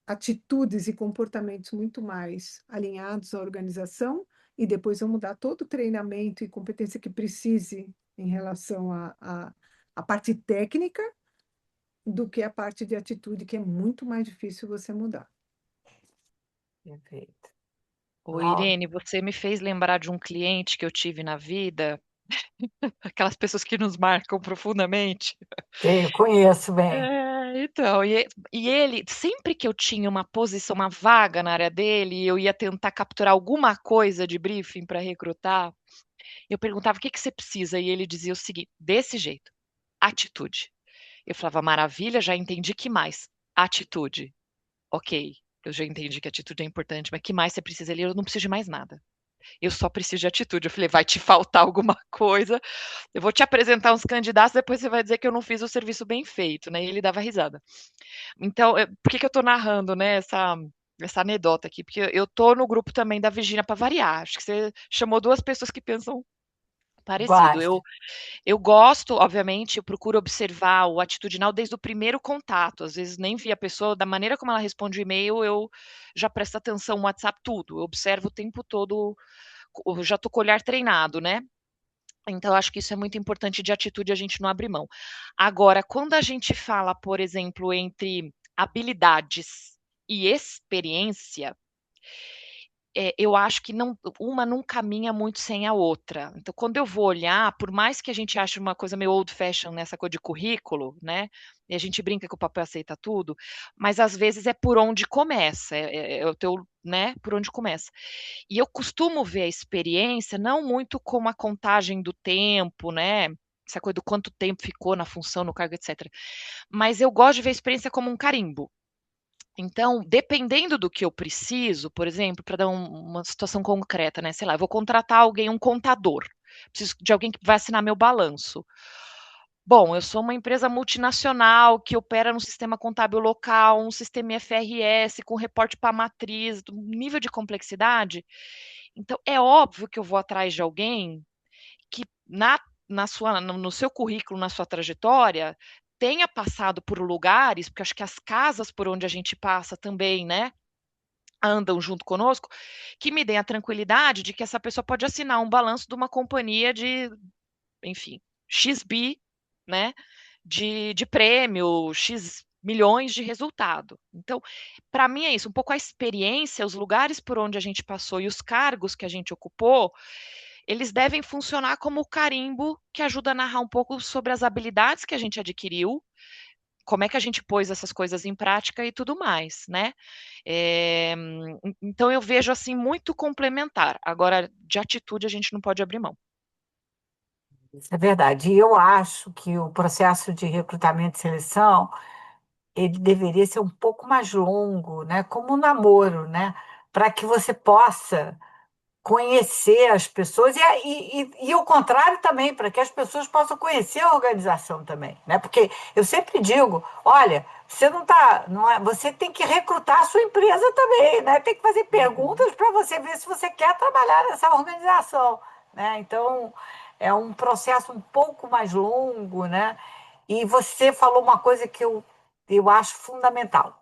atitudes e comportamentos muito mais alinhados à organização e depois eu mudar todo o treinamento e competência que precise em relação à parte técnica do que a parte de atitude, que é muito mais difícil você mudar. Perfeito. Ô, Laura, Irene, você me fez lembrar de um cliente que eu tive na vida, aquelas pessoas que nos marcam profundamente. conheço bem. Então, e ele, sempre que eu tinha uma posição, uma vaga na área dele, e eu ia tentar capturar alguma coisa de briefing para recrutar, eu perguntava o que que você precisa, e ele dizia o seguinte, desse jeito, atitude. Eu falava, maravilha, já entendi que mais? Atitude. Ok, eu já entendi que atitude é importante, mas que mais você precisa? Ele, eu não preciso de mais nada. Eu só preciso de atitude. Eu falei, vai te faltar alguma coisa. Eu vou te apresentar uns candidatos, depois você vai dizer que eu não fiz o serviço bem feito, né? E ele dava risada. Então, por que que eu tô narrando, né, essa anedota aqui? Porque eu tô no grupo também da Virgínia para variar. Acho que você chamou duas pessoas que pensam parecido. Basta. Eu gosto, obviamente, eu procuro observar o atitudinal desde o primeiro contato. Às vezes nem vi a pessoa, da maneira como ela responde o e-mail, eu já presto atenção no WhatsApp, tudo. Eu observo o tempo todo, eu já tô com o olhar treinado, né? Então, eu acho que isso é muito importante de atitude, a gente não abre mão. Agora, quando a gente fala, por exemplo, entre habilidades e experiência, eu acho que uma não caminha muito sem a outra. Então, quando eu vou olhar, por mais que a gente ache uma coisa meio old fashion nessa coisa de currículo, né? E a gente brinca que o papel aceita tudo, mas às vezes é por onde começa, é o teu, né? Por onde começa. E eu costumo ver a experiência não muito como a contagem do tempo, né? Essa coisa do quanto tempo ficou na função, no cargo, etc. Mas eu gosto de ver a experiência como um carimbo. Então, dependendo do que eu preciso, por exemplo, para dar uma situação concreta, né? Sei lá, eu vou contratar alguém, um contador. Preciso de alguém que vai assinar meu balanço. Bom, eu sou uma empresa multinacional que opera no sistema contábil local, um sistema IFRS com reporte para a matriz, um nível de complexidade. Então, é óbvio que eu vou atrás de alguém que no seu currículo, na sua trajetória, tenha passado por lugares, porque acho que as casas por onde a gente passa também, né, andam junto conosco, que me deem a tranquilidade de que essa pessoa pode assinar um balanço de uma companhia de, enfim, XB, né, de prêmio, X milhões de resultado. Então, para mim é isso, um pouco a experiência, os lugares por onde a gente passou e os cargos que a gente ocupou, eles devem funcionar como o carimbo que ajuda a narrar um pouco sobre as habilidades que a gente adquiriu, como é que a gente pôs essas coisas em prática e tudo mais, né? Então eu vejo assim muito complementar. Agora, de atitude a gente não pode abrir mão. Isso é verdade. E eu acho que o processo de recrutamento e seleção, ele deveria ser um pouco mais longo, né? Como um namoro, né? Para que você possa conhecer as pessoas e o contrário também, para que as pessoas possam conhecer a organização também, né? Porque eu sempre digo, olha, você não tá, não é, você tem que recrutar a sua empresa também, né? Tem que fazer perguntas para você ver se você quer trabalhar nessa organização, né? Então, é um processo um pouco mais longo, né? E você falou uma coisa que eu acho fundamental.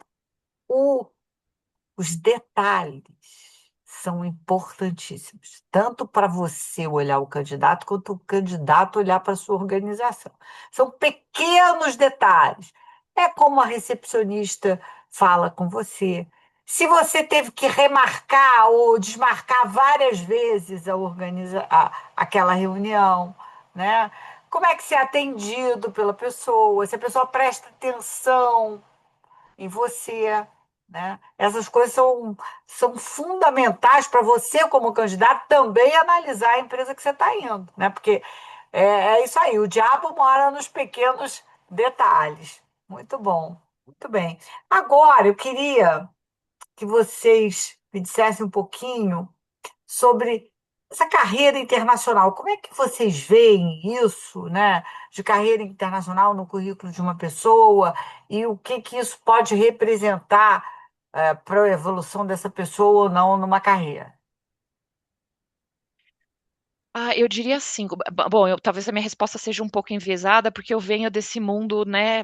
O os detalhes são importantíssimos, tanto para você olhar o candidato, quanto o candidato olhar para a sua organização. São pequenos detalhes. É como a recepcionista fala com você. Se você teve que remarcar ou desmarcar várias vezes aquela reunião, né? Como é que você é atendido pela pessoa? Se a pessoa presta atenção em você, né? Essas coisas são fundamentais para você, como candidato, também analisar a empresa que você está indo, né? Porque é isso aí, o diabo mora nos pequenos detalhes. Muito bom, muito bem. Agora, eu queria que vocês me dissessem um pouquinho sobre essa carreira internacional. Como é que vocês veem isso, né, de carreira internacional no currículo de uma pessoa e o que que isso pode representar para a evolução dessa pessoa ou não numa carreira? Ah, eu diria assim, bom, talvez a minha resposta seja um pouco enviesada, porque eu venho desse mundo, né,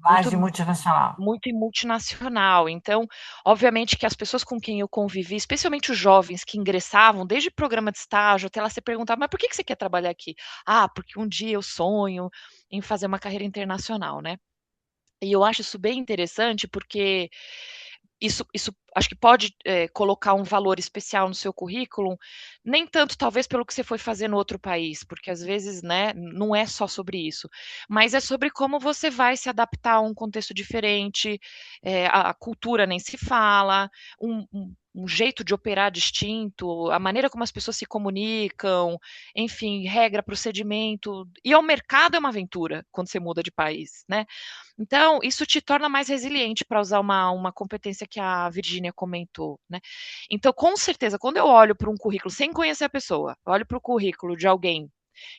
Mais de multinacional. muito multinacional. Então, obviamente que as pessoas com quem eu convivi, especialmente os jovens que ingressavam, desde programa de estágio até lá, você perguntava, mas por que você quer trabalhar aqui? Ah, porque um dia eu sonho em fazer uma carreira internacional, né? E eu acho isso bem interessante, porque isso acho que pode colocar um valor especial no seu currículo, nem tanto talvez pelo que você foi fazer no outro país, porque às vezes, né, não é só sobre isso, mas é sobre como você vai se adaptar a um contexto diferente, a cultura nem se fala, um jeito de operar distinto, a maneira como as pessoas se comunicam, enfim, regra, procedimento, e ao mercado é uma aventura quando você muda de país, né? Então, isso te torna mais resiliente, para usar uma competência que a Virgínia comentou, né? Então, com certeza, quando eu olho para um currículo, sem conhecer a pessoa, olho para o currículo de alguém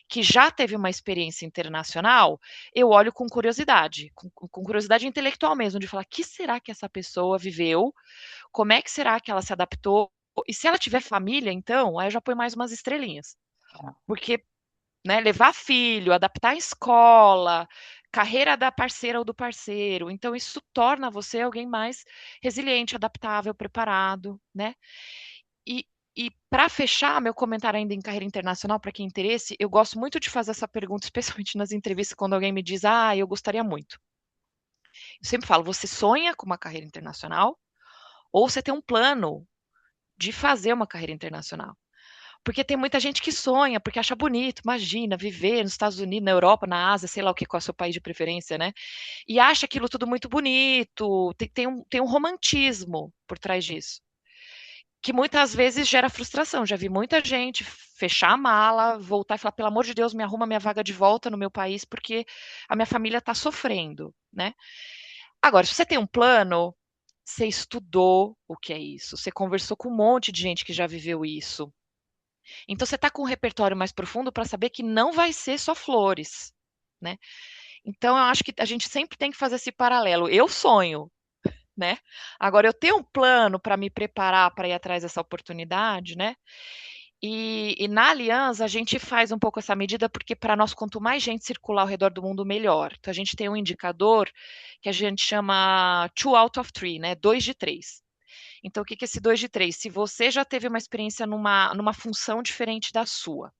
que já teve uma experiência internacional, eu olho com curiosidade, com curiosidade intelectual mesmo, de falar, o que será que essa pessoa viveu? Como é que será que ela se adaptou? E se ela tiver família, então, aí eu já põe mais umas estrelinhas. Porque, né, levar filho, adaptar a escola, carreira da parceira ou do parceiro. Então, isso torna você alguém mais resiliente, adaptável, preparado, né? E, e para fechar meu comentário ainda em carreira internacional, para quem interesse, eu gosto muito de fazer essa pergunta, especialmente nas entrevistas, quando alguém me diz, ah, eu gostaria muito. Eu sempre falo, você sonha com uma carreira internacional ou você tem um plano de fazer uma carreira internacional. Porque tem muita gente que sonha, porque acha bonito, imagina, viver nos Estados Unidos, na Europa, na Ásia, sei lá o que, qual é o seu país de preferência, né? E acha aquilo tudo muito bonito, tem um romantismo por trás disso, que muitas vezes gera frustração. Já vi muita gente fechar a mala, voltar e falar, pelo amor de Deus, me arruma minha vaga de volta no meu país, porque a minha família está sofrendo, né? Agora, se você tem um plano, você estudou o que é isso, você conversou com um monte de gente que já viveu isso. Então você está com um repertório mais profundo para saber que não vai ser só flores, né? Então eu acho que a gente sempre tem que fazer esse paralelo. Eu sonho, né? Agora eu tenho um plano para me preparar para ir atrás dessa oportunidade, né? E na Aliança a gente faz um pouco essa medida porque para nós quanto mais gente circular ao redor do mundo melhor. Então a gente tem um indicador que a gente chama 2 out of 3, né? 2 de 3. Então o que que é esse 2 de 3? Se você já teve uma experiência numa função diferente da sua,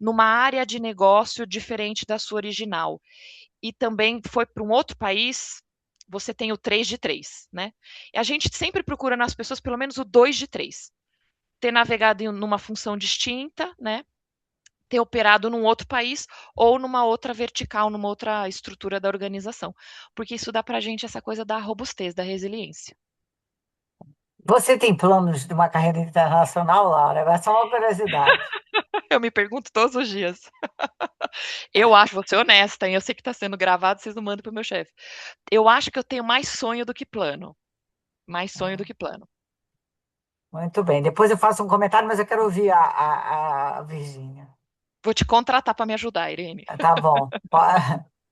numa área de negócio diferente da sua original, e também foi para um outro país, você tem o 3 de 3, né? E a gente sempre procura nas pessoas pelo menos o 2 de 3. Ter navegado numa função distinta, né? Ter operado num outro país ou numa outra vertical, numa outra estrutura da organização. Porque isso dá para a gente essa coisa da robustez, da resiliência. Você tem planos de uma carreira internacional, Laura? É só uma curiosidade. Eu me pergunto todos os dias. Eu acho, vou ser honesta, hein? Eu sei que está sendo gravado, vocês não mandam para o meu chefe. Eu acho que eu tenho mais sonho do que plano. Mais sonho do Ah, que plano. muito bem. Depois eu faço um comentário, mas eu quero ouvir a Virgínia. Vou te contratar para me ajudar, Irene. Tá bom.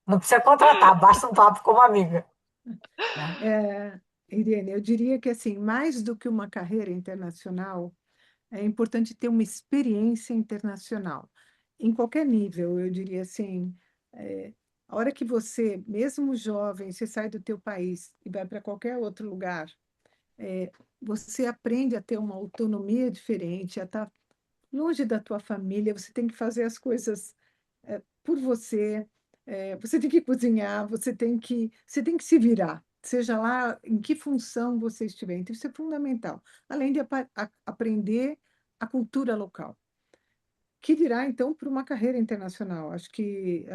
Não precisa contratar, basta um papo com uma amiga, né? Irene, eu diria que assim, mais do que uma carreira internacional, é importante ter uma experiência internacional. Em qualquer nível, eu diria assim, é, a hora que você, mesmo jovem, você sai do teu país e vai para qualquer outro lugar, é, você aprende a ter uma autonomia diferente, a estar longe da tua família, você tem que fazer as coisas por você, você tem que cozinhar, você tem que se virar, seja lá em que função você estiver. Então, isso é fundamental, além de aprender a cultura local. Que dirá, então, para uma carreira internacional? Acho que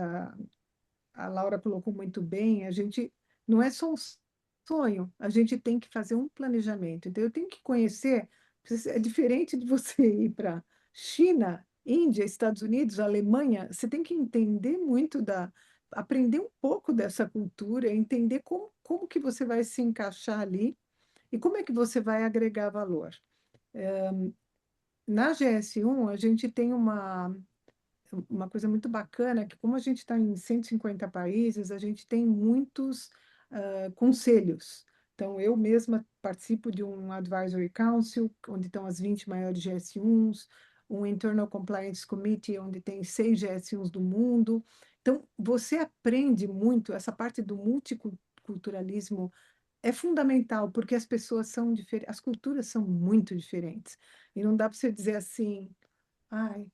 a Laura colocou muito bem, a gente não é só um sonho, a gente tem que fazer um planejamento. Então, eu tenho que conhecer, é diferente de você ir para China, Índia, Estados Unidos, Alemanha, você tem que entender muito aprender um pouco dessa cultura, entender como que você vai se encaixar ali e como é que você vai agregar valor. Na GS1, a gente tem uma coisa muito bacana, que como a gente está em 150 países, a gente tem muitos conselhos. Então, eu mesma participo de um Advisory Council, onde estão as 20 maiores GS1s, um Internal Compliance Committee, onde tem 6 GS1s do mundo. Então, você aprende muito, essa parte do multiculturalismo é fundamental, porque as pessoas são diferentes, as culturas são muito diferentes. E não dá para você dizer assim, ai,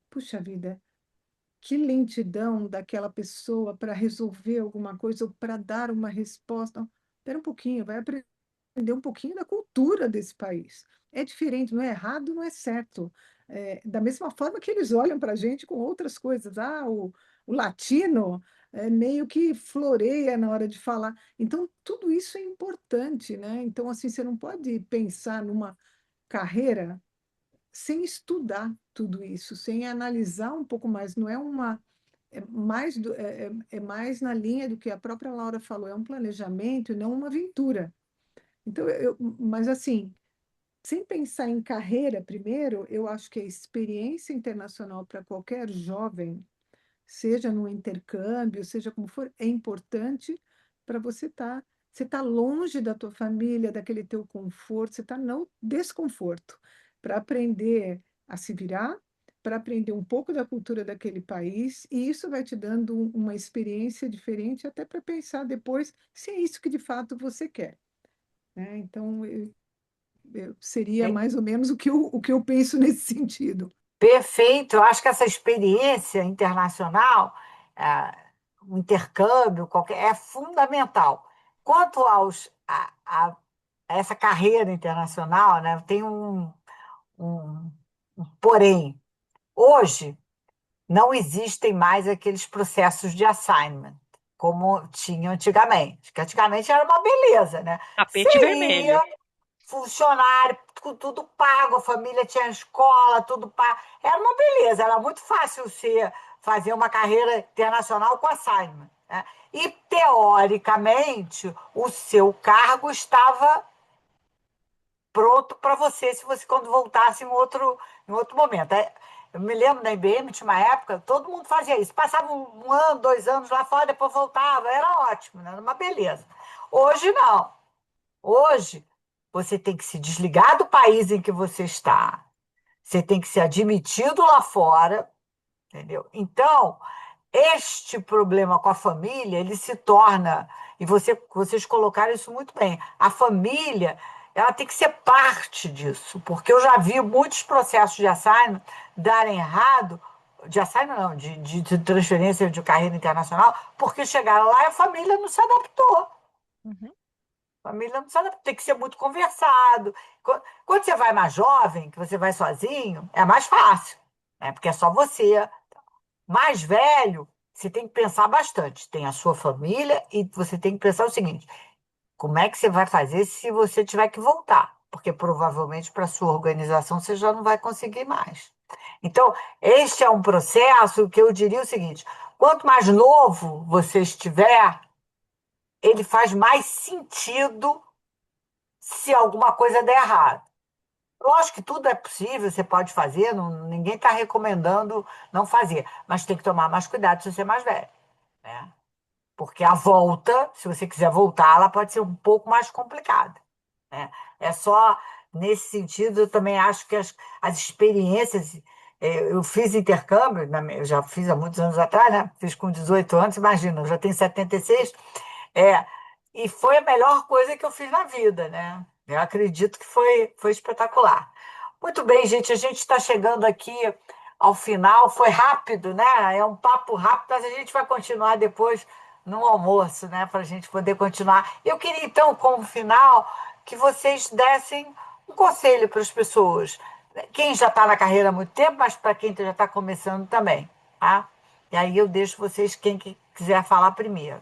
puxa vida, que lentidão daquela pessoa para resolver alguma coisa ou para dar uma resposta. Não, espera um pouquinho, vai aprender um pouquinho da cultura desse país. É diferente, não é errado, não é certo. Da mesma forma que eles olham para a gente com outras coisas. O latino meio que floreia na hora de falar. Então, tudo isso é importante, né? Então, assim, você não pode pensar numa carreira sem estudar tudo isso, sem analisar um pouco mais. Não é uma. É mais na linha do que a própria Laura falou, é um planejamento e não uma aventura. Então, mas assim, sem pensar em carreira primeiro, eu acho que a experiência internacional para qualquer jovem, seja no intercâmbio, seja como for, é importante para você tá longe da tua família, daquele teu conforto, você está no desconforto, para aprender a se virar, para aprender um pouco da cultura daquele país, e isso vai te dando uma experiência diferente, até para pensar depois se é isso que de fato você quer, né? Então, seria É, mais ou menos o que eu penso nesse sentido. perfeito. Eu acho que essa experiência internacional, o intercâmbio, qualquer, é fundamental. Quanto essa carreira internacional, né, tem um, um porém. Hoje, não existem mais aqueles processos de assignment, como tinha antigamente. Que antigamente era uma beleza, né? Você Tapete vermelho. ia, funcionário, tudo pago, a família tinha escola, tudo pago. Era uma beleza, era muito fácil você fazer uma carreira internacional com assignment, né? E, teoricamente, o seu cargo estava pronto para você, se você quando voltasse em outro momento. Eu me lembro na IBM, tinha uma época, todo mundo fazia isso. Passava um ano, 2 anos lá fora, depois voltava. Era ótimo, né? Era uma beleza. Hoje não. Hoje, você tem que se desligar do país em que você está. Você tem que ser admitido lá fora, entendeu? Então, este problema com a família, ele se torna, e vocês colocaram isso muito bem, a família, ela tem que ser parte disso, porque eu já vi muitos processos de assignment darem errado, de assignment não, de transferência de carreira internacional, porque chegaram lá e a família não se adaptou. Uhum. A família não se adaptou, tem que ser muito conversado. Quando você vai mais jovem, que você vai sozinho, é mais fácil, né? Porque é só você. Mais velho, você tem que pensar bastante. Tem a sua família e você tem que pensar o seguinte: como é que você vai fazer se você tiver que voltar? Porque provavelmente para a sua organização você já não vai conseguir mais. Então, este é um processo que eu diria o seguinte: quanto mais novo você estiver, ele faz mais sentido se alguma coisa der errado. Lógico que tudo é possível, você pode fazer, ninguém está recomendando não fazer, mas tem que tomar mais cuidado se você é mais velho, né? Porque a volta, se você quiser voltar, ela pode ser um pouco mais complicada, né? É só nesse sentido, eu também acho que as experiências. Eu fiz intercâmbio, eu já fiz há muitos anos atrás, né? Fiz com 18 anos, imagina, eu já tenho 76. É, e foi a melhor coisa que eu fiz na vida, né? Eu acredito que foi espetacular. Muito bem, gente, a gente está chegando aqui ao final. Foi rápido, né? É um papo rápido, mas a gente vai continuar depois no almoço, né? Para a gente poder continuar. Eu queria, então, como final, que vocês dessem um conselho para as pessoas. Quem já está na carreira há muito tempo, mas para quem já está começando também, tá? E aí eu deixo vocês, quem quiser falar primeiro.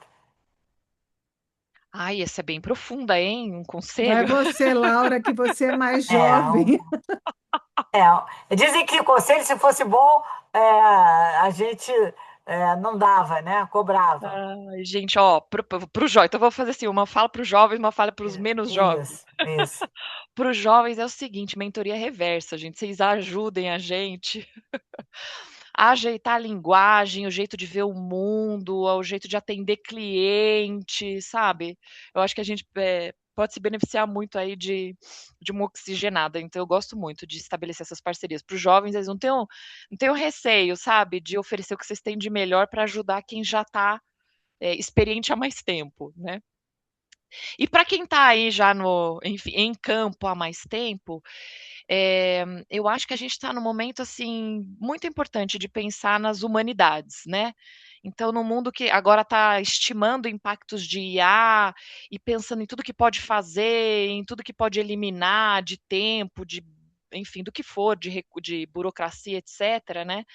Ai, essa é bem profunda, hein? Um Vai conselho. você, Laura, que você é mais É, jovem. dizem que o conselho, se fosse bom, a gente não dava, né? Cobrava. Ai, gente, ó, pro jovem, então eu vou fazer assim, uma fala para os jovens, uma fala para os menos jovens. Isso. Para os jovens é o seguinte, mentoria reversa, gente, vocês ajudem a gente a ajeitar a linguagem, o jeito de ver o mundo, o jeito de atender cliente, sabe? Eu acho que a gente pode se beneficiar muito aí de uma oxigenada, então eu gosto muito de estabelecer essas parcerias. Para os jovens, eles não tenham receio, sabe, de oferecer o que vocês têm de melhor para ajudar quem já está experiente há mais tempo, né? E para quem está aí já enfim, em campo há mais tempo, eu acho que a gente está num momento assim muito importante de pensar nas humanidades, né? Então, no mundo que agora está estimando impactos de IA e pensando em tudo que pode fazer, em tudo que pode eliminar de tempo, enfim, do que for, de burocracia, etc., né?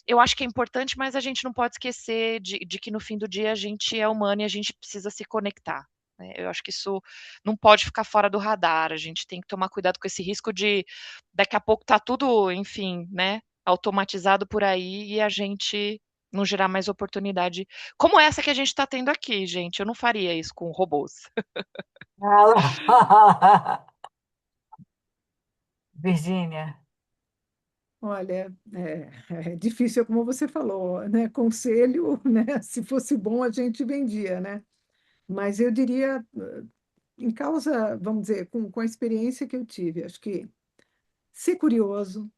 Eu acho que é importante, mas a gente não pode esquecer de que no fim do dia a gente é humano e a gente precisa se conectar, né. Eu acho que isso não pode ficar fora do radar, a gente tem que tomar cuidado com esse risco de daqui a pouco tá tudo, enfim, né, automatizado por aí e a gente não gerar mais oportunidade como essa que a gente está tendo aqui, gente, eu não faria isso com robôs. Virgínia. Olha, é difícil, como você falou, né? Conselho, né? Se fosse bom, a gente vendia, né? Mas eu diria, em causa, vamos dizer, com a experiência que eu tive, acho que ser curioso,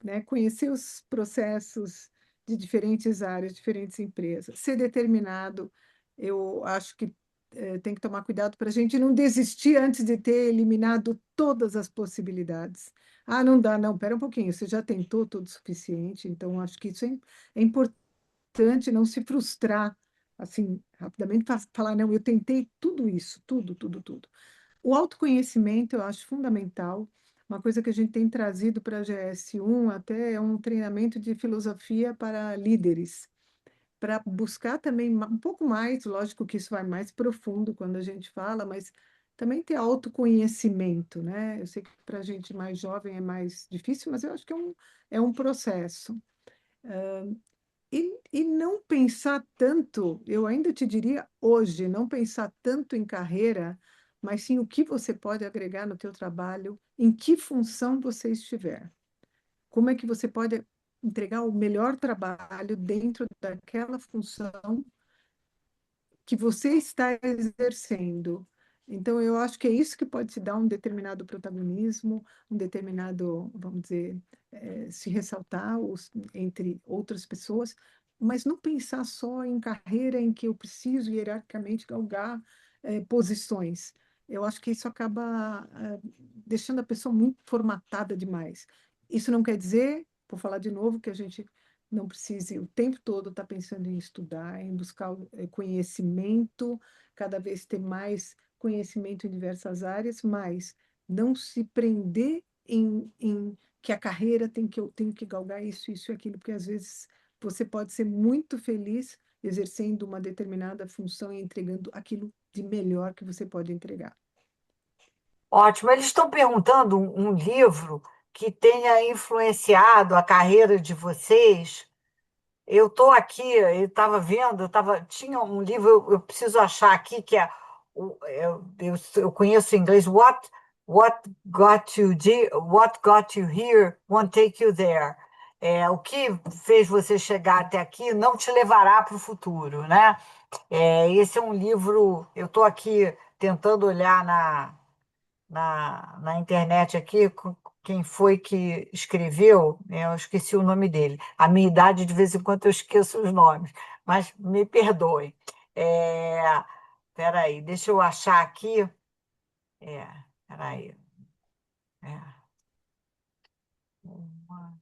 né? Conhecer os processos de diferentes áreas, diferentes empresas, ser determinado, eu acho que tem que tomar cuidado para a gente não desistir antes de ter eliminado todas as possibilidades. Ah, não dá, não, pera um pouquinho, você já tentou tudo o suficiente, então acho que isso é importante não se frustrar assim rapidamente, falar, não, eu tentei tudo isso, tudo, tudo, tudo. O autoconhecimento eu acho fundamental. Uma coisa que a gente tem trazido para a GS1 até é um treinamento de filosofia para líderes, para buscar também um pouco mais, lógico que isso vai mais profundo quando a gente fala, mas também ter autoconhecimento, né? Eu sei que para a gente mais jovem é mais difícil, mas eu acho que é um processo. E não pensar tanto, eu ainda te diria hoje, não pensar tanto em carreira, mas sim o que você pode agregar no teu trabalho, em que função você estiver. Como é que você pode entregar o melhor trabalho dentro daquela função que você está exercendo. Então, eu acho que é isso que pode te dar um determinado protagonismo, um determinado, vamos dizer, se ressaltar entre outras pessoas, mas não pensar só em carreira em que eu preciso hierarquicamente galgar posições. Eu acho que isso acaba deixando a pessoa muito formatada demais. Isso não quer dizer, vou falar de novo, que a gente não precise o tempo todo estar pensando em estudar, em buscar conhecimento, cada vez ter mais conhecimento em diversas áreas, mas não se prender em que a carreira tem que, eu tenho que galgar isso e aquilo, porque às vezes você pode ser muito feliz exercendo uma determinada função e entregando aquilo de melhor que você pode entregar. Ótimo. Eles estão perguntando um livro que tenha influenciado a carreira de vocês. Eu estou aqui, eu estava vendo, tinha um livro, eu preciso achar aqui, que é, eu conheço em inglês, What got you here won't take you there. O que fez você chegar até aqui não te levará para o futuro, né? Esse é um livro, eu estou aqui tentando olhar na internet aqui quem foi que escreveu, né? Eu esqueci o nome dele. A minha idade, de vez em quando, eu esqueço os nomes, mas me perdoe. É, Peraí, deixa eu achar aqui. É, Peraí. É, uma-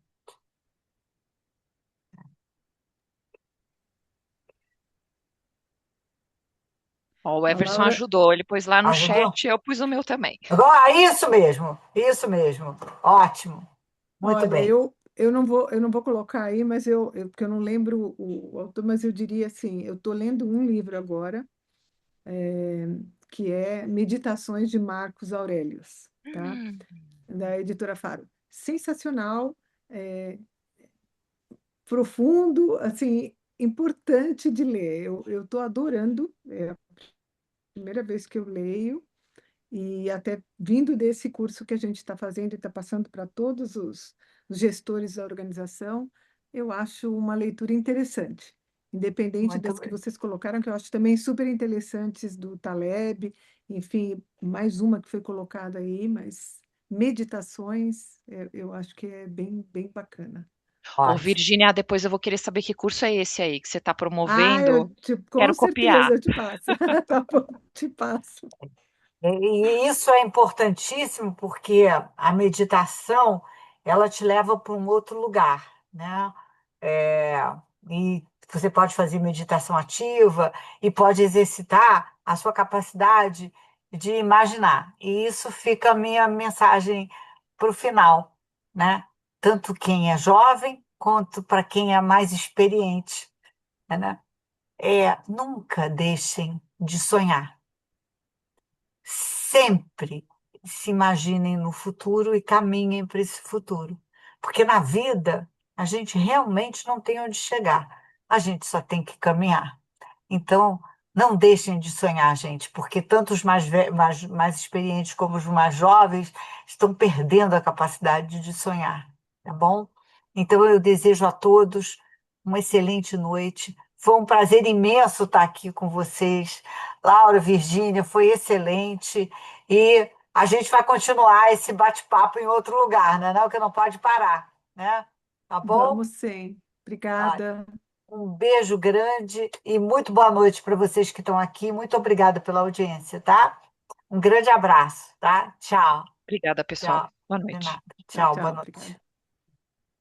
Ó, o A Everson Laura, ajudou, ele pôs lá no Ajudou? chat, eu pus o meu também. Isso mesmo, isso mesmo. Ótimo, muito olha, bem. eu não vou colocar aí, mas porque eu não lembro o autor, mas eu diria assim, eu estou lendo um livro agora, é, que é Meditações de Marcos Aurelius, tá? Hum. Da editora Faro. Sensacional, é, profundo, assim, importante de ler. Eu estou adorando, é a primeira vez que eu leio, e até vindo desse curso que a gente está fazendo e está passando para todos os gestores da organização, eu acho uma leitura interessante. Independente Muito das que bem. vocês colocaram, que eu acho também super interessantes do Taleb, enfim, mais uma que foi colocada aí, mas meditações, eu acho que é bem, bem bacana. Ô, Ótimo. Virgínia, depois eu vou querer saber que curso é esse aí que você está Ah, promovendo. com Quero certeza copiar. eu te passo. Tá bom, te passo. E isso é importantíssimo porque a meditação ela te leva para um outro lugar, né? É, e você pode fazer meditação ativa e pode exercitar a sua capacidade de imaginar. E isso fica a minha mensagem para o final, né? Tanto quem é jovem quanto para quem é mais experiente, né? Nunca deixem de sonhar. Sempre se imaginem no futuro e caminhem para esse futuro. Porque na vida, a gente realmente não tem onde chegar, a gente só tem que caminhar. Então, não deixem de sonhar, gente, porque tanto os mais experientes como os mais jovens estão perdendo a capacidade de sonhar, tá bom? Então, eu desejo a todos uma excelente noite. Foi um prazer imenso estar aqui com vocês. Laura, Virgínia, foi excelente. E a gente vai continuar esse bate-papo em outro lugar, né? Não, que não pode parar, né? Tá bom? Vamos sim. Ó, Obrigada. um beijo grande e muito boa noite para vocês que estão aqui. Muito obrigada pela audiência, tá? Um grande abraço, tá? Tchau, Obrigada, pessoal. tchau. Boa De noite. nada. Tchau, Tchau, boa tchau. Obrigada. noite.